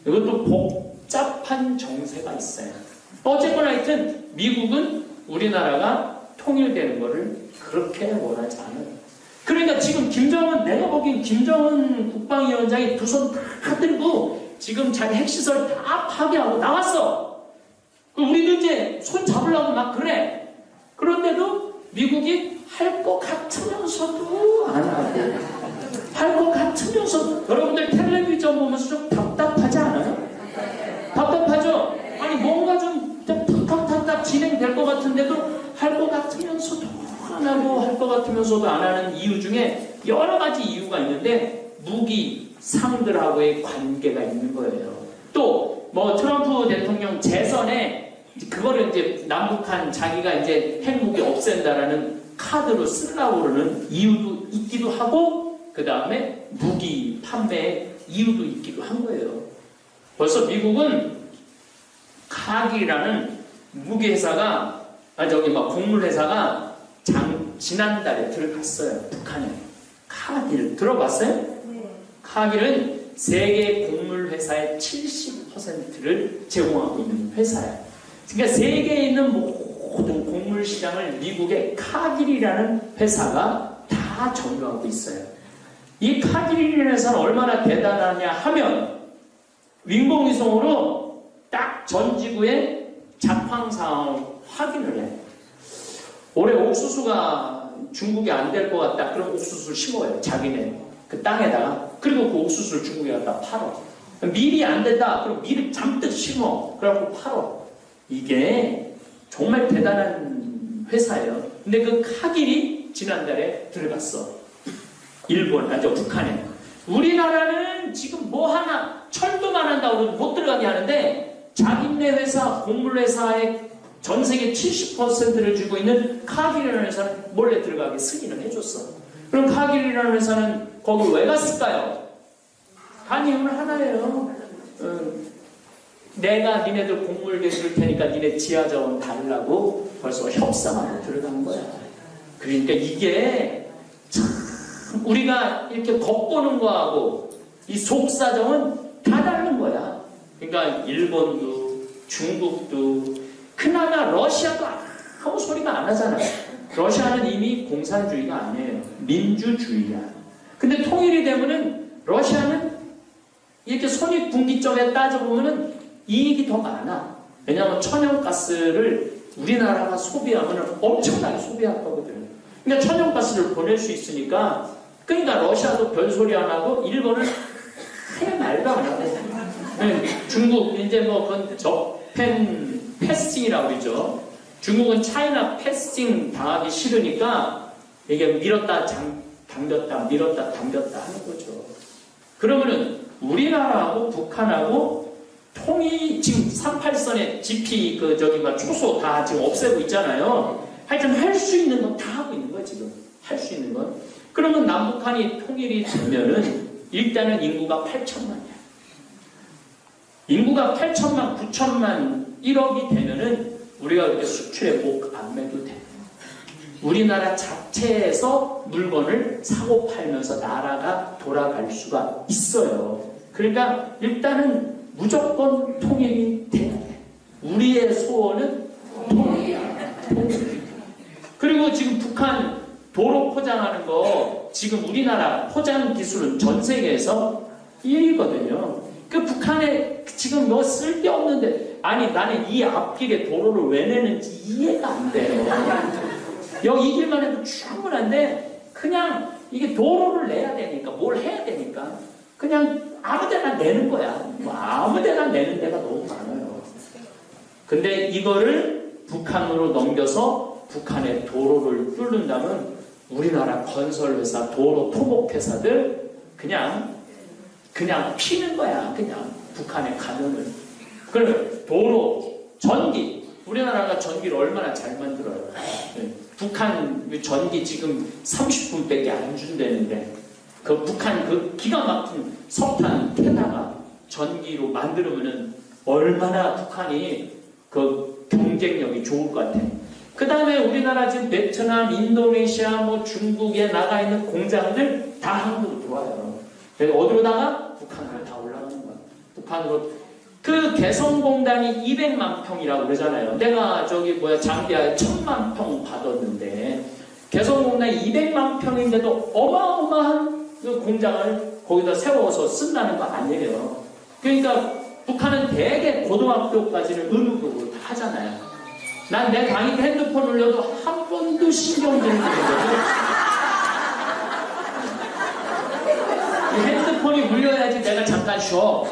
이것도 복잡한 정세가 있어요. 어쨌거나 하여튼 미국은 우리나라가 통일되는 거를 그렇게 원하지 않아요. 그러니까 지금 김정은, 내가 보기엔 김정은 국방위원장이 두 손 다 들고 지금 자기 핵시설 다 파괴하고 나왔어. 우리도 이제 손 잡으려고 막 그래. 그런데도 미국이 할 것 같으면서도 안 하고, 할 것 같으면서, 여러분들 텔레비전 보면서 좀 답답하지 않아요? 답답하죠? 아니 뭔가 좀 탁탁탁탁 진행될 것 같은데도 할 것 같으면서도 안 하고, 할 것 같으면서도 안 하는 이유 중에 여러 가지 이유가 있는데 무기 상들하고의 관계가 있는 거예요. 또 뭐 트럼프 대통령 재선에 그거를 이제 남북한 자기가 이제 핵무기 없앤다라는 카드로 쓰려고 그러는 이유도 있기도 하고, 그 다음에 무기 판매 이유도 있기도 한 거예요. 벌써 미국은 카기라는 무기 회사가, 곡물 회사가 지난달에 들어갔어요. 북한에. 카기를 들어봤어요? 네. 카기는 세계 곡물 회사의 70%를 제공하고 있는 회사예요. 그러니까 세계에 있는 모든 곡물 시장을 미국의 카길이라는 회사가 다 점유하고 있어요. 이 카길이라는 회사는 얼마나 대단하냐 하면 윙봉위성으로 딱 전 지구의 작황 상황을 확인을 해. 올해 옥수수가 중국에 안 될 것 같다. 그럼 옥수수를 심어요. 자기네 그 땅에다가. 그리고 그 옥수수를 중국에 갖다 팔어. 밀이 안 된다. 그럼 밀을 잔뜩 심어. 그래갖고 팔어. 이게 정말 대단한 회사예요. 근데 그 카길이 지난달에 들어갔어. 북한에. 우리나라는 지금 뭐 하나 철도만 한다고 해도 못 들어가게 하는데 자기네 회사, 곡물 회사의 전 세계 70%를 쥐고 있는 카길이라는 회사는 몰래 들어가게 승인을 해줬어. 그럼 카길이라는 회사는 거기 왜 갔을까요? 간 이유는 하나예요. 내가 니네들 곡물 내줄 테니까 니네 지하자원 달라고 벌써 협상하고 들어간 거야. 그러니까 이게 참 우리가 이렇게 겉보는 거하고 이 속사정은 다 다른 거야. 그러니까 일본도 중국도 그나마 러시아도 아무 소리가 안 하잖아요. 러시아는 이미 공산주의가 아니에요. 민주주의야. 근데 통일이 되면은 러시아는 이렇게 손익분기점에 따져보면은 이익이 더 많아. 왜냐하면 천연가스를 우리나라가 소비하면 엄청나게 소비할 거거든. 그러니까 천연가스를 보낼 수 있으니까, 그러니까 러시아도 별소리 안 하고 일본은 아예 말도 안 하고 중국 이제 뭐 그건 적펜 패싱이라고 그러죠. 중국은 차이나 패싱 당하기 싫으니까 이게 밀었다 당겼다 밀었다 당겼다 하는 거죠. 그러면은 우리나라하고 북한하고 통이 지금 38선에 GP 초소 다 지금 없애고 있잖아요. 하여튼 할 수 있는 건 다 하고 있는 거야 지금. 할 수 있는 건. 그러면 남북한이 통일이 되면은 일단은 인구가 8천만이야. 인구가 8천만, 9천만, 1억이 되면은 우리가 그렇게 수출에 목 안 매도 돼. 우리나라 자체에서 물건을 사고 팔면서 나라가 돌아갈 수가 있어요. 그러니까 일단은 무조건 통일이 돼야 돼. 우리의 소원은 통일이야. 통일. 그리고 지금 북한 도로 포장하는 거 지금 우리나라 포장 기술은 전 세계에서 1위거든요. 그 북한에 지금 뭐 쓸데없는데 아니 나는 이 앞길에 도로를 왜 내는지 이해가 안 돼요. 여기 이 길만 해도 충분한데 그냥 이게 도로를 내야 되니까 뭘 해야 되니까 그냥 아무데나 내는 거야. 뭐 아무데나 내는 데가 너무 많아요. 근데 이거를 북한으로 넘겨서 북한의 도로를 뚫는다면 우리나라 건설회사, 도로 토목회사들 그냥 피는 거야. 그냥 북한에 가면은. 그러면 도로, 전기. 우리나라가 전기를 얼마나 잘 만들어요. 북한 전기 지금 30분밖에 안 준다는데 그 북한 그 기가 막힌 석탄 캐다가 전기로 만들면은 얼마나 북한이 그 경쟁력이 좋을 것 같아. 그 다음에 우리나라 지금 베트남, 인도네시아, 뭐 중국에 나가 있는 공장들 다 한국으로 들어와요. 그래서 어디로다가? 북한으로 다 올라가는 거야. 북한으로. 그 개성공단이 200만 평이라고 그러잖아요. 내가 장비하에 1000만 평 받았는데 개성공단이 200만 평인데도 어마어마한 그 공장을 거기다 세워서 쓴다는 거 아니에요. 그러니까 북한은 대개 고등학교까지는 의무교육을 다 하잖아요. 난 내 강의 때 핸드폰 올려도 한 번도 신경 들이는 적이 없어요. 핸드폰이 울려야지 내가 잠깐 쉬어.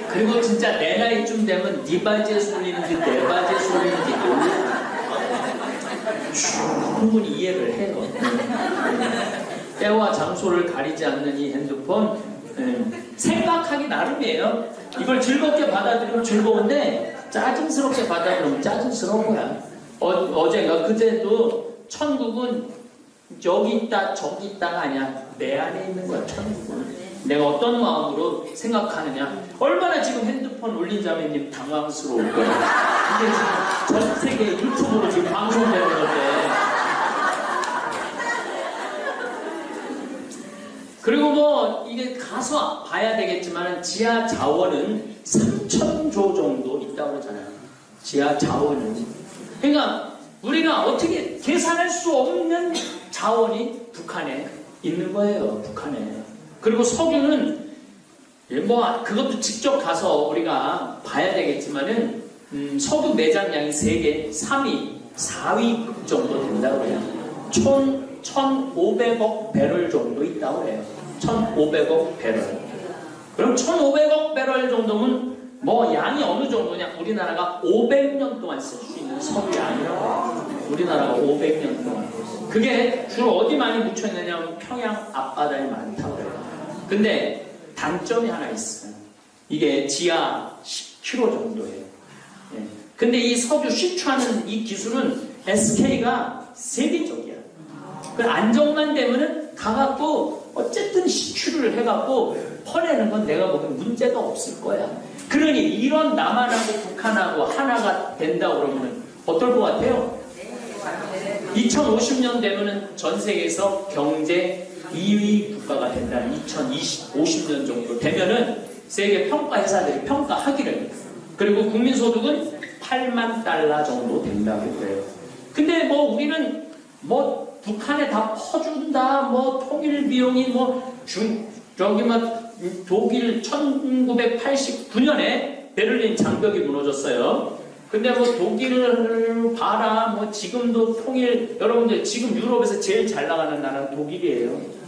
그리고 진짜 내 나이쯤 되면 네 바지에 쏠리는지 내 바지에 쏠리는지 충분히 이해를 해요. 때와 장소를 가리지 않는 이 핸드폰 생각하기 나름이에요. 이걸 즐겁게 받아들이면 즐거운데 짜증스럽게 받아들이면 짜증스러운 거야. 어제가 그제도 천국은 여기 있다 저기 있다가 아니야. 내 안에 있는 거야. 천국은. 내가 어떤 마음으로 생각하느냐. 얼마나 지금 핸드폰 올린 자매님 당황스러울 거야. 이게 지금 전 세계 유튜브로 지금 방송되는 건데. 그리고 뭐 이게 가서 봐야 되겠지만 지하 자원은 3,000조 정도 있다고 그러잖아요. 지하 자원은. 그러니까 우리가 어떻게 계산할 수 없는 자원이 북한에 있는 거예요. 북한에. 그리고 석유는 뭐 그것도 직접 가서 우리가 봐야 되겠지만은 석유 매장량이 세계 3위, 4위급 정도 된다고 해요. 1,500억 배럴 정도 있다고 해요. 1,500억 배럴. 그럼 1,500억 배럴 정도면 뭐 양이 어느 정도냐? 우리나라가 500년 동안 쓸 수 있는 석유 양이라고 해요. 우리나라가 500년 동안. 그게 주로 어디 많이 묻혀있느냐면 평양 앞바다에 많다고 해요. 근데 단점이 하나 있어요. 이게 지하 10km 정도예요. 예. 근데 이 석유 시추하는 이 기술은 SK가 세계적이야. 그 안정만 되면은 가갖고 어쨌든 시추를 해갖고 퍼내는 건 내가 보기엔 문제가 없을 거야. 그러니 이런 남한하고 북한하고 하나가 된다 그러면은 어떨 것 같아요? 2050년 되면은 전 세계에서 경제 2위 국가가 된다. 2050년 정도 되면은 세계 평가 회사들이 평가하기를. 그리고 국민소득은 8만 달러 정도 된다고 그래요. 근데 뭐 우리는 뭐 북한에 다 퍼준다. 뭐 통일 비용이 뭐 독일 1989년에 베를린 장벽이 무너졌어요. 근데 뭐 독일을 봐라. 뭐 지금도 통일, 여러분들 지금 유럽에서 제일 잘 나가는 나라는 독일이에요.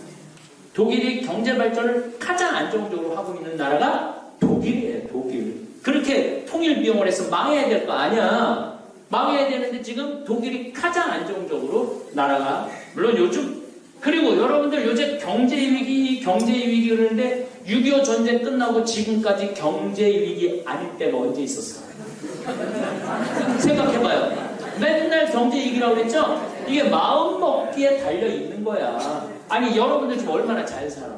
독일이 경제 발전을 가장 안정적으로 하고 있는 나라가 독일이에요, 독일. 그렇게 통일 비용을 해서 망해야 될 거 아니야. 망해야 되는데 지금 독일이 가장 안정적으로 나라가, 물론 요즘, 그리고 여러분들 요새 경제위기 그러는데 6.25 전쟁 끝나고 지금까지 경제위기 아닐 때가 언제 있었어? 생각해봐요. 맨날 경제위기라고 그랬죠? 이게 마음먹기에 달려있는 거야. 아니, 여러분들 지금 얼마나 잘 살아?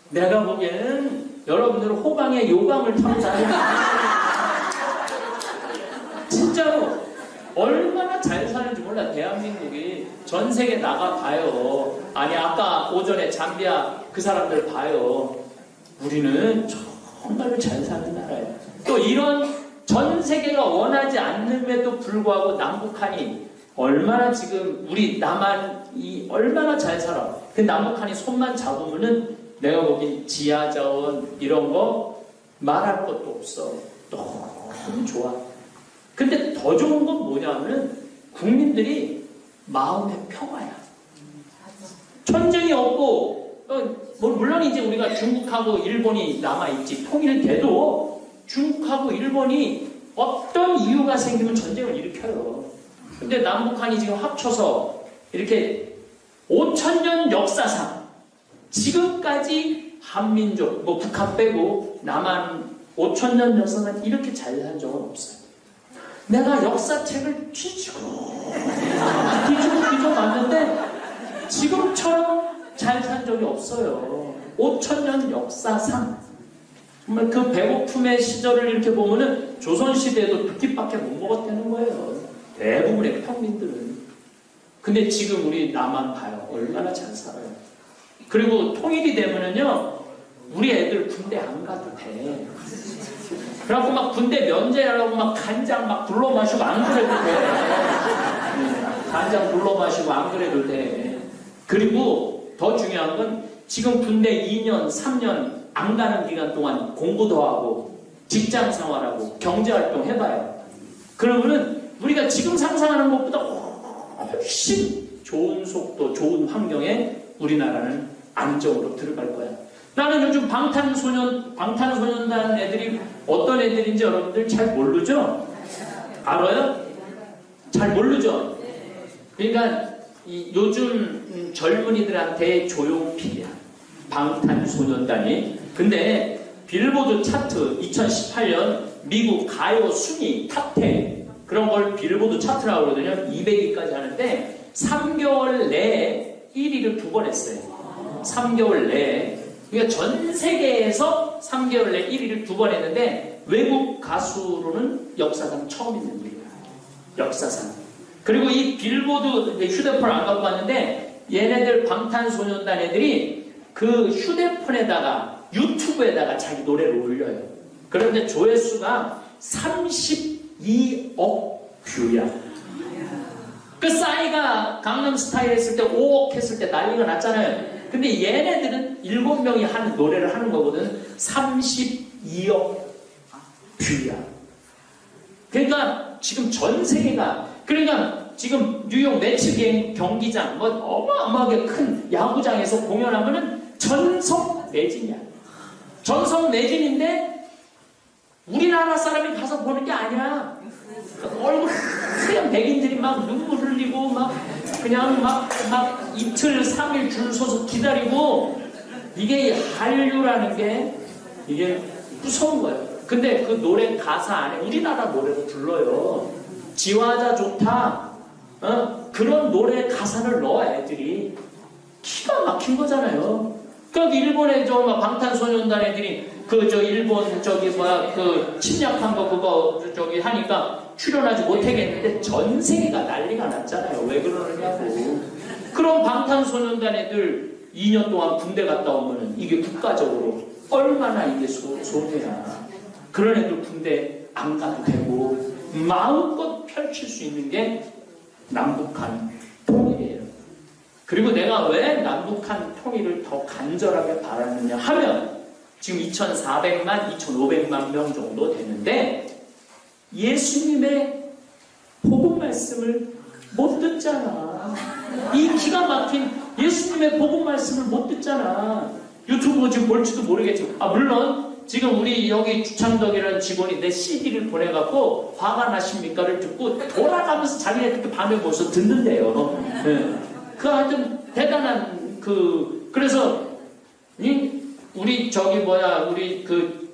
내가 보기에는 여러분들은 호강에 요강을 타고 살아요. 진짜로 얼마나 잘 사는지 몰라. 대한민국이 전 세계 나가봐요. 아니, 아까 오전에 잠비아 그 사람들 봐요. 우리는 정말로 잘 사는 나라예요. 또 이런 전 세계가 원하지 않음에도 불구하고 남북한이 얼마나 지금 우리 남한이 얼마나 잘 살아. 그 남북한이 손만 잡으면은 내가 보기엔 지하자원 이런 거 말할 것도 없어. 너무 좋아. 근데 더 좋은 건 뭐냐면은 국민들이 마음의 평화야. 전쟁이 없고 물론 이제 우리가 중국하고 일본이 남아있지. 통일돼도 중국하고 일본이 어떤 이유가 생기면 전쟁을 일으켜요. 근데 남북한이 지금 합쳐서 이렇게 5,000년 역사상 지금까지 한민족, 뭐 북한 빼고 남한 5,000년 역사상 이렇게 잘 산 적은 없어요. 내가 역사책을 뒤지고 봤는데 지금처럼 잘 산 적이 없어요. 5,000년 역사상. 정말 그 배고픔의 시절을 이렇게 보면은 조선시대에도 두 끼밖에 못 먹었다는 거예요. 대부분의 평민들은. 근데 지금 우리 남한 봐요. 얼마나 잘 살아요. 그리고 통일이 되면은요, 우리 애들 군대 안 가도 돼. 그래갖고 막 군대 면제하려고 막 간장 막 불러 마시고 안 그래도 돼. 간장 불러 마시고 안 그래도 돼. 그리고 더 중요한 건 지금 군대 2년, 3년 안 가는 기간 동안 공부도 하고 직장 생활하고 경제활동 해봐요. 그러면은 우리가 지금 상상하는 것보다 훨씬 좋은 속도, 좋은 환경에 우리나라는 안정으로 들어갈 거야. 나는 요즘 방탄소년단 애들이 어떤 애들인지 여러분들 잘 모르죠? 알아요? 잘 모르죠? 그러니까 요즘 젊은이들한테 조용필이야. 방탄소년단이. 근데 빌보드 차트 2018년 미국 가요 순위 탑10 그런 걸 빌보드 차트라고 그러거든요. 200위까지 하는데 3개월 내에 1위를 2번 했어요. 3개월 내에. 그러니까 전 세계에서 3개월 내에 1위를 2번 했는데 외국 가수로는 역사상 처음 있는 일이에요. 역사상. 그리고 이 빌보드 휴대폰을 안 갖고 왔는데 얘네들 방탄소년단 애들이 그 휴대폰에다가 유튜브에다가 자기 노래를 올려요. 그런데 조회수가 32억 뷰야. 그 싸이가 강남스타일 했을 때 5억 했을 때 난리가 났잖아요. 근데 얘네들은 7명이 하는 노래를 하는 거거든. 32억 뷰야. 그러니까 지금 전 세계가, 그러니까 지금 뉴욕 매치 경기장 뭐 어마어마하게 큰 야구장에서 공연하면은 전성 매진이야. 전성 매진인데 우리나라 사람이 가서 보는 게 아니야. 얼굴 하얀 백인들이 막 눈물 흘리고 막 그냥 막 이틀 3일 줄 서서 기다리고, 이게 한류라는 게 이게 무서운 거예요. 근데 그 노래 가사 안에 우리나라 노래도 불러요. 지화자 좋다. 그런 노래 가사를 넣어 애들이. 기가 막힌 거잖아요. 그러니까 일본의 방탄소년단 애들이 일본 침략한 거 그거 하니까 출연하지 못하겠는데 전 세계가 난리가 났잖아요. 왜 그러느냐고. 그럼 방탄소년단 애들 2년 동안 군대 갔다 오면은 이게 국가적으로 얼마나 이게 손해야. 그런 애들 군대 안 가도 되고 마음껏 펼칠 수 있는 게 남북한 통일이에요. 그리고 내가 왜 남북한 통일을 더 간절하게 바라느냐 하면 지금 2,400만, 2,500만 명 정도 되는데 예수님의 복음 말씀을 못 듣잖아. 이 기가 막힌 예수님의 복음 말씀을 못 듣잖아. 유튜브 지금 볼지도 모르겠지만, 물론 지금 우리 여기 주창덕이라는 직원이 내 CD를 보내갖고 화가 나십니까를 듣고 돌아가면서 자기네 그렇게 밤에 모여서 듣는데요. 네. 그 하여튼 대단한 그래서 우리 우리 그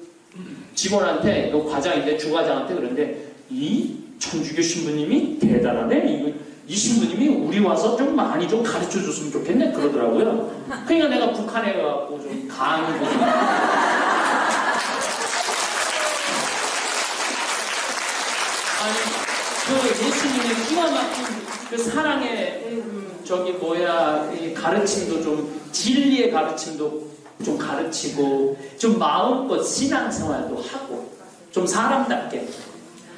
직원한테 그 과장인데 주과장한테 그런데 이 천주교 신부님이 대단하네. 이 신부님이 우리 와서 좀 많이 좀 가르쳐 줬으면 좋겠네 그러더라고요. 그러니까 내가 북한에 가고 좀 강의 보고 그 예수님의 기가 막힌 그 사랑의 이 가르침도 좀 진리의 가르침도 좀 가르치고 좀 마음껏 신앙생활도 하고 좀 사람답게.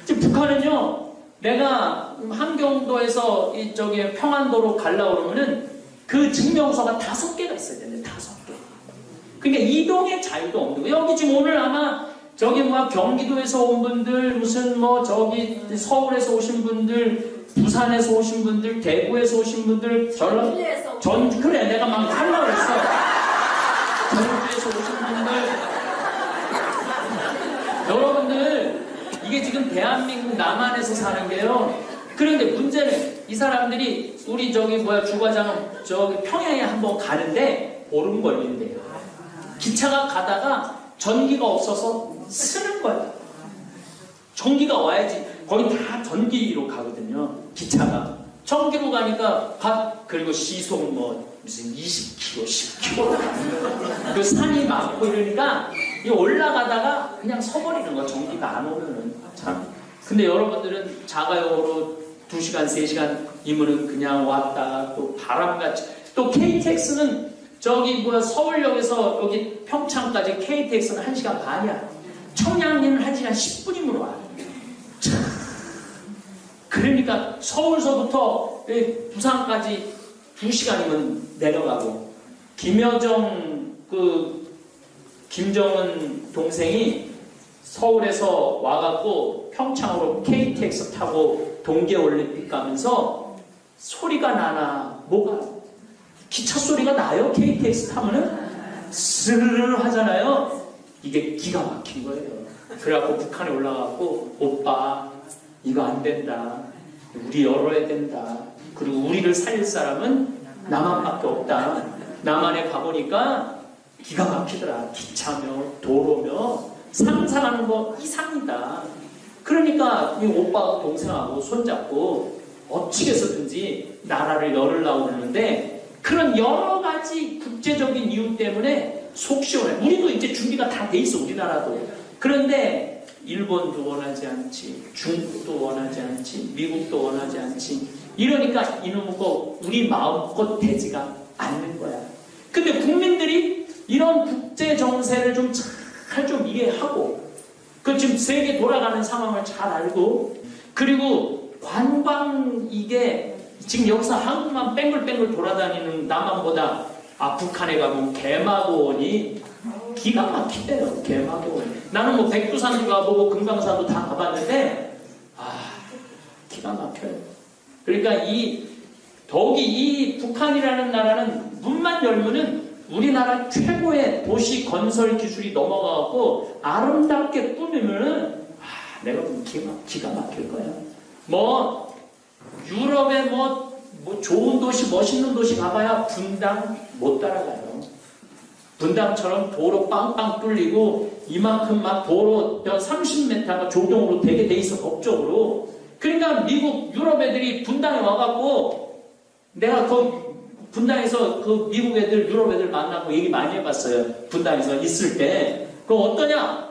지금 북한은요, 내가 함경도에서 평안도로 가려고 그러면은 그 증명서가 5개가 있어야 되는데 5개. 그러니까 이동의 자유도 없는 거예요. 여기 지금 오늘 아마 경기도에서 온 분들, 서울에서 오신 분들, 부산에서 오신 분들, 대구에서 오신 분들, 그래, 내가 막 하려고 그랬어. 전주에서 오신 분들, 여러분들, 이게 지금 대한민국 남한에서 사는 게요. 그런데 문제는 이 사람들이 우리 주과장은 평양에 한번 가는데 보름 걸린대요. 기차가 가다가 전기가 없어서 쓰는 거야. 전기가 와야지. 거기 다 전기로 가거든요. 기차가. 전기로 가니까 그리고 시속 무슨 20km, 10km 그 산이 많고 이러니까 올라가다가 그냥 서버리는 거야. 전기가 안 오면은. 참. 근데 여러분들은 자가용으로 2시간, 3시간 이면은 그냥 왔다 또 바람같이. 또 KTX는 서울역에서 여기 평창까지 KTX는 1시간 반이야. 청량리는 1시간 10분이면 와. 참. 그러니까 서울서부터 부산까지 2시간이면 내려가고. 김정은 동생이 서울에서 와갖고 평창으로 KTX 타고 동계올림픽 가면서 소리가 나나 뭐가 기차 소리가 나요? KTX 타면은 스르르 하잖아요. 이게 기가 막힌 거예요. 그래갖고 북한에 올라가고 오빠 이거 안 된다. 우리 열어야 된다. 그리고 우리를 살릴 사람은 남한밖에 없다. 남한에 가보니까 기가 막히더라. 기차며 도로며 상상하는 거 이상이다. 그러니까 이 오빠하고 동생하고 손잡고 어찌 해서든지 나라를 열으려고 그러는데 그런 여러 가지 국제적인 이유 때문에 속 시원해. 우리도 이제 준비가 다 돼 있어. 우리나라도. 그런데 일본도 원하지 않지, 중국도 원하지 않지, 미국도 원하지 않지. 이러니까 이놈의 거 우리 마음껏 되지가 않는 거야. 근데 국민들이 이런 국제 정세를 좀 잘 이해하고 지금 세계 돌아가는 상황을 잘 알고 그리고 관광 이게 지금 여기서 한국만 뺑글뺑글 돌아다니는 남한보다 북한에 가면 개마고원이 기가 막히대요. 개마고원. 나는 백두산도 가보고 금강산도 다 가봤는데 기가 막혀요. 그러니까 더욱이 이 북한이라는 나라는 문만 열면은 우리나라 최고의 도시 건설 기술이 넘어가고 아름답게 꾸미면은 내가 보면 기가 막힐 거야. 유럽에 좋은 도시, 멋있는 도시 가봐야 분당 못 따라가요. 분당처럼 도로 빵빵 뚫리고 이만큼 막 도로 30m가 조경으로 되게 돼 있어, 법적으로. 그러니까 미국, 유럽 애들이 분당에 와갖고 내가 분당에서 미국 애들, 유럽 애들 만나고 얘기 많이 해봤어요. 분당에서 있을 때. 어떠냐?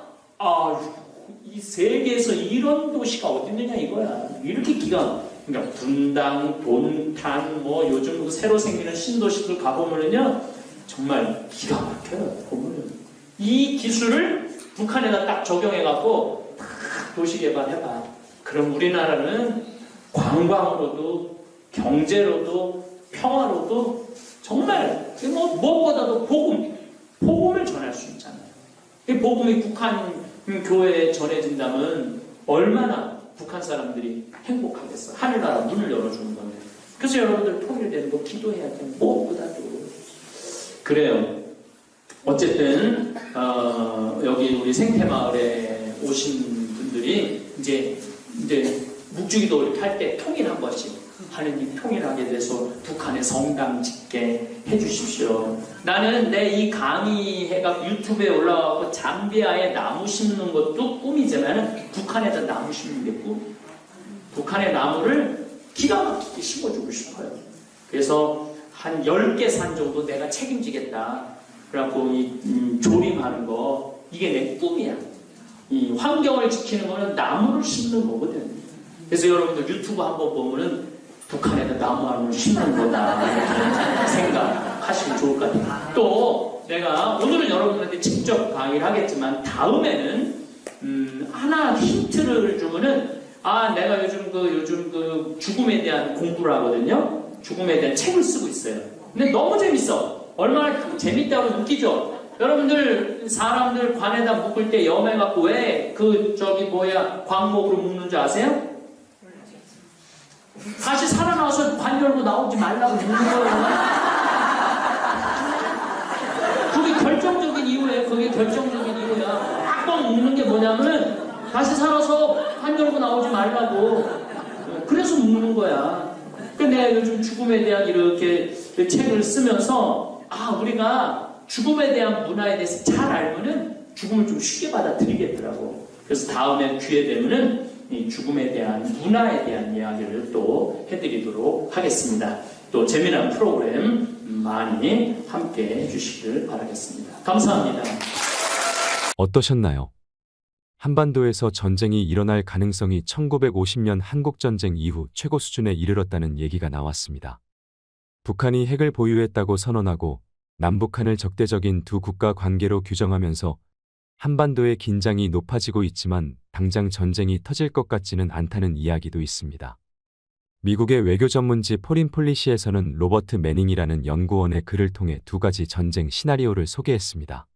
이 세계에서 이런 도시가 어디 있느냐 이거야. 이렇게 그러니까 분당, 돈탄, 요즘 새로 생기는 신도시들 가보면은요, 정말 기가 막혀요. 보면은. 이 기술을 북한에다 딱 적용해갖고 딱 도시 개발해봐. 그럼 우리나라는 관광으로도, 경제로도, 평화로도 정말 무엇보다도 복음을 전할 수 있잖아요. 이 복음이 북한 교회에 전해진다면 얼마나 북한 사람들이 행복하겠어. 하늘나라 문을 열어주는 건데. 그래서 여러분들 통일되는 거 기도해야 돼요. 무엇보다도. 그래요. 어쨌든 여기 우리 생태마을에 오신 분들이 이제 묵주기도 이렇게 할 때 통일한 것이 하느님 통일하게 돼서 북한에 성당 짓게 해주십시오. 나는 내 이 강의회가 유튜브에 올라와서 잠비아에 나무 심는 것도 꿈이지만 북한에다 나무 심는 게 꿈. 북한의 나무를 기가 막히게 심어주고 싶어요. 그래서 한 10개 산 정도 내가 책임지겠다. 그래갖고 조림하는 거 이게 내 꿈이야. 이 환경을 지키는 거는 나무를 심는 거거든. 그래서 여러분들 유튜브 한번 보면은 북한에다 나무 하나 심는 거다 이렇게 생각하시면 좋을 것 같아요. 또 내가 오늘은 여러분들한테 직접 강의를 하겠지만 다음에는 하나 힌트를 주면은 내가 요즘 그 죽음에 대한 공부를 하거든요. 죽음에 대한 책을 쓰고 있어요. 근데 너무 재밌어. 얼마나 재밌다고 웃기죠. 여러분들 사람들 관에다 묶을 때 염해갖고 왜 광목으로 묶는 줄 아세요? 다시 살아나와서 관 열고 나오지 말라고 묶는 거예요. 그게 결정적인 이유예요. 그게 결정적인 이유야. 꽉 묶는 게 뭐냐면 다시 살아서 관 열고 나오지 말라고. 그래서 묶는 거야. 근데 내가 요즘 죽음에 대한 이렇게 책을 쓰면서 우리가 죽음에 대한 문화에 대해서 잘 알면은 죽음을 좀 쉽게 받아들이겠더라고. 그래서 다음에 기회 되면은 이 죽음에 대한 문화에 대한 이야기를 또 해드리도록 하겠습니다. 또 재미난 프로그램 많이 함께 해주시길 바라겠습니다. 감사합니다. 어떠셨나요? 한반도에서 전쟁이 일어날 가능성이 1950년 한국전쟁 이후 최고 수준에 이르렀다는 얘기가 나왔습니다. 북한이 핵을 보유했다고 선언하고 남북한을 적대적인 두 국가 관계로 규정하면서 한반도의 긴장이 높아지고 있지만 당장 전쟁이 터질 것 같지는 않다는 이야기도 있습니다. 미국의 외교 전문지 포린 폴리시에서는 로버트 매닝이라는 연구원의 글을 통해 두 가지 전쟁 시나리오를 소개했습니다.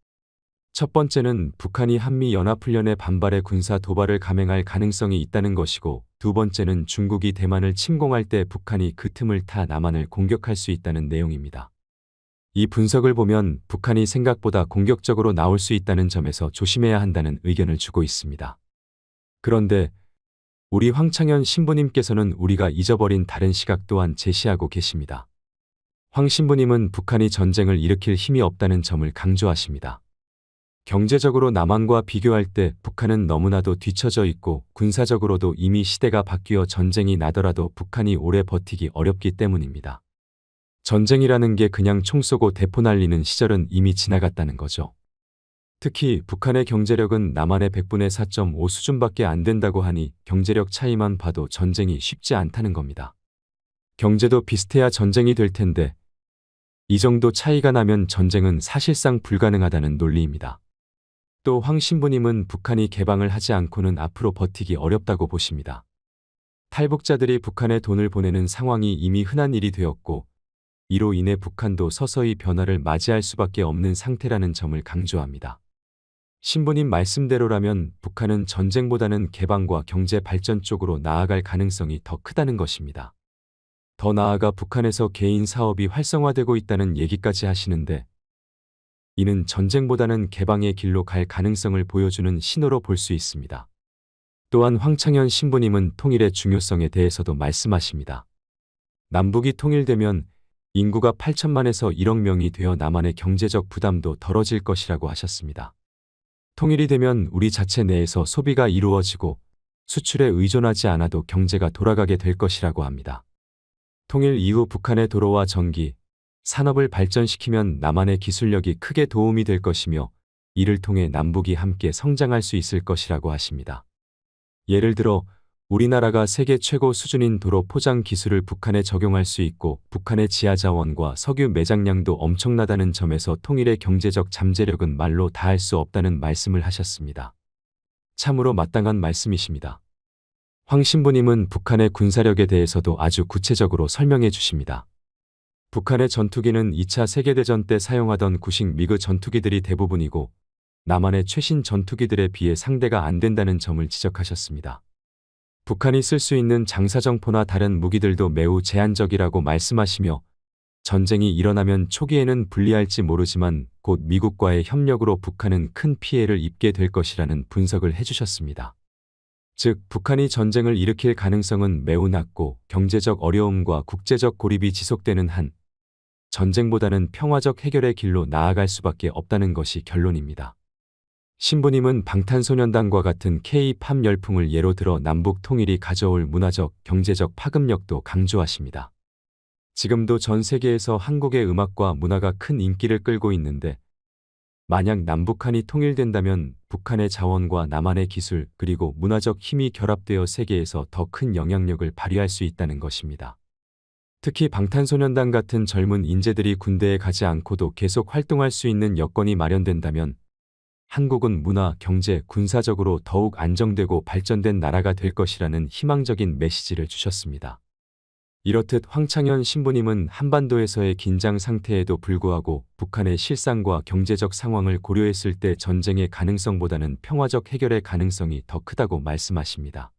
첫 번째는 북한이 한미연합훈련에 반발해 군사 도발을 감행할 가능성이 있다는 것이고, 두 번째는 중국이 대만을 침공할 때 북한이 그 틈을 타 남한을 공격할 수 있다는 내용입니다. 이 분석을 보면 북한이 생각보다 공격적으로 나올 수 있다는 점에서 조심해야 한다는 의견을 주고 있습니다. 그런데 우리 황창현 신부님께서는 우리가 잊어버린 다른 시각 또한 제시하고 계십니다. 황 신부님은 북한이 전쟁을 일으킬 힘이 없다는 점을 강조하십니다. 경제적으로 남한과 비교할 때 북한은 너무나도 뒤처져 있고 군사적으로도 이미 시대가 바뀌어 전쟁이 나더라도 북한이 오래 버티기 어렵기 때문입니다. 전쟁이라는 게 그냥 총 쏘고 대포 날리는 시절은 이미 지나갔다는 거죠. 특히 북한의 경제력은 남한의 100분의 4.5 수준밖에 안 된다고 하니 경제력 차이만 봐도 전쟁이 쉽지 않다는 겁니다. 경제도 비슷해야 전쟁이 될 텐데 이 정도 차이가 나면 전쟁은 사실상 불가능하다는 논리입니다. 또 황 신부님은 북한이 개방을 하지 않고는 앞으로 버티기 어렵다고 보십니다. 탈북자들이 북한에 돈을 보내는 상황이 이미 흔한 일이 되었고 이로 인해 북한도 서서히 변화를 맞이할 수밖에 없는 상태라는 점을 강조합니다. 신부님 말씀대로라면 북한은 전쟁보다는 개방과 경제 발전 쪽으로 나아갈 가능성이 더 크다는 것입니다. 더 나아가 북한에서 개인 사업이 활성화되고 있다는 얘기까지 하시는데 이는 전쟁보다는 개방의 길로 갈 가능성을 보여주는 신호로 볼 수 있습니다. 또한 황창현 신부님은 통일의 중요성에 대해서도 말씀하십니다. 남북이 통일되면 인구가 8천만에서 1억 명이 되어 남한의 경제적 부담도 덜어질 것이라고 하셨습니다. 통일이 되면 우리 자체 내에서 소비가 이루어지고 수출에 의존하지 않아도 경제가 돌아가게 될 것이라고 합니다. 통일 이후 북한의 도로와 전기, 산업을 발전시키면 남한의 기술력이 크게 도움이 될 것이며 이를 통해 남북이 함께 성장할 수 있을 것이라고 하십니다. 예를 들어 우리나라가 세계 최고 수준인 도로 포장 기술을 북한에 적용할 수 있고 북한의 지하자원과 석유 매장량도 엄청나다는 점에서 통일의 경제적 잠재력은 말로 다할 수 없다는 말씀을 하셨습니다. 참으로 마땅한 말씀이십니다. 황 신부님은 북한의 군사력에 대해서도 아주 구체적으로 설명해 주십니다. 북한의 전투기는 2차 세계대전 때 사용하던 구식 미그 전투기들이 대부분이고 남한의 최신 전투기들에 비해 상대가 안 된다는 점을 지적하셨습니다. 북한이 쓸 수 있는 장사정포나 다른 무기들도 매우 제한적이라고 말씀하시며 전쟁이 일어나면 초기에는 불리할지 모르지만 곧 미국과의 협력으로 북한은 큰 피해를 입게 될 것이라는 분석을 해주셨습니다. 즉, 북한이 전쟁을 일으킬 가능성은 매우 낮고 경제적 어려움과 국제적 고립이 지속되는 한 전쟁보다는 평화적 해결의 길로 나아갈 수밖에 없다는 것이 결론입니다. 신부님은 방탄소년단과 같은 K-팝 열풍을 예로 들어 남북 통일이 가져올 문화적, 경제적 파급력도 강조하십니다. 지금도 전 세계에서 한국의 음악과 문화가 큰 인기를 끌고 있는데 만약 남북한이 통일된다면 북한의 자원과 남한의 기술 그리고 문화적 힘이 결합되어 세계에서 더 큰 영향력을 발휘할 수 있다는 것입니다. 특히 방탄소년단 같은 젊은 인재들이 군대에 가지 않고도 계속 활동할 수 있는 여건이 마련된다면 한국은 문화, 경제, 군사적으로 더욱 안정되고 발전된 나라가 될 것이라는 희망적인 메시지를 주셨습니다. 이렇듯 황창현 신부님은 한반도에서의 긴장 상태에도 불구하고 북한의 실상과 경제적 상황을 고려했을 때 전쟁의 가능성보다는 평화적 해결의 가능성이 더 크다고 말씀하십니다.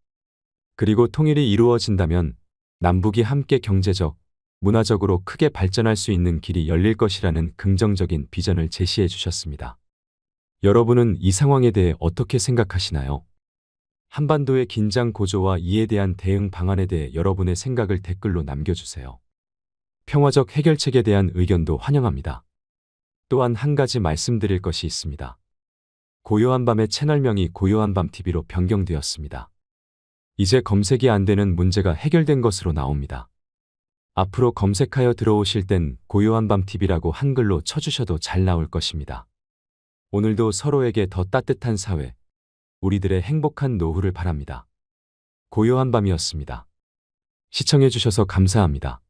그리고 통일이 이루어진다면 남북이 함께 경제적, 문화적으로 크게 발전할 수 있는 길이 열릴 것이라는 긍정적인 비전을 제시해 주셨습니다. 여러분은 이 상황에 대해 어떻게 생각하시나요? 한반도의 긴장 고조와 이에 대한 대응 방안에 대해 여러분의 생각을 댓글로 남겨주세요. 평화적 해결책에 대한 의견도 환영합니다. 또한 한 가지 말씀드릴 것이 있습니다. 고요한 밤의 채널명이 고요한 밤 TV로 변경되었습니다. 이제 검색이 안 되는 문제가 해결된 것으로 나옵니다. 앞으로 검색하여 들어오실 땐 고요한 밤 TV라고 한글로 쳐주셔도 잘 나올 것입니다. 오늘도 서로에게 더 따뜻한 사회, 우리들의 행복한 노후를 바랍니다. 고요한 밤이었습니다. 시청해주셔서 감사합니다.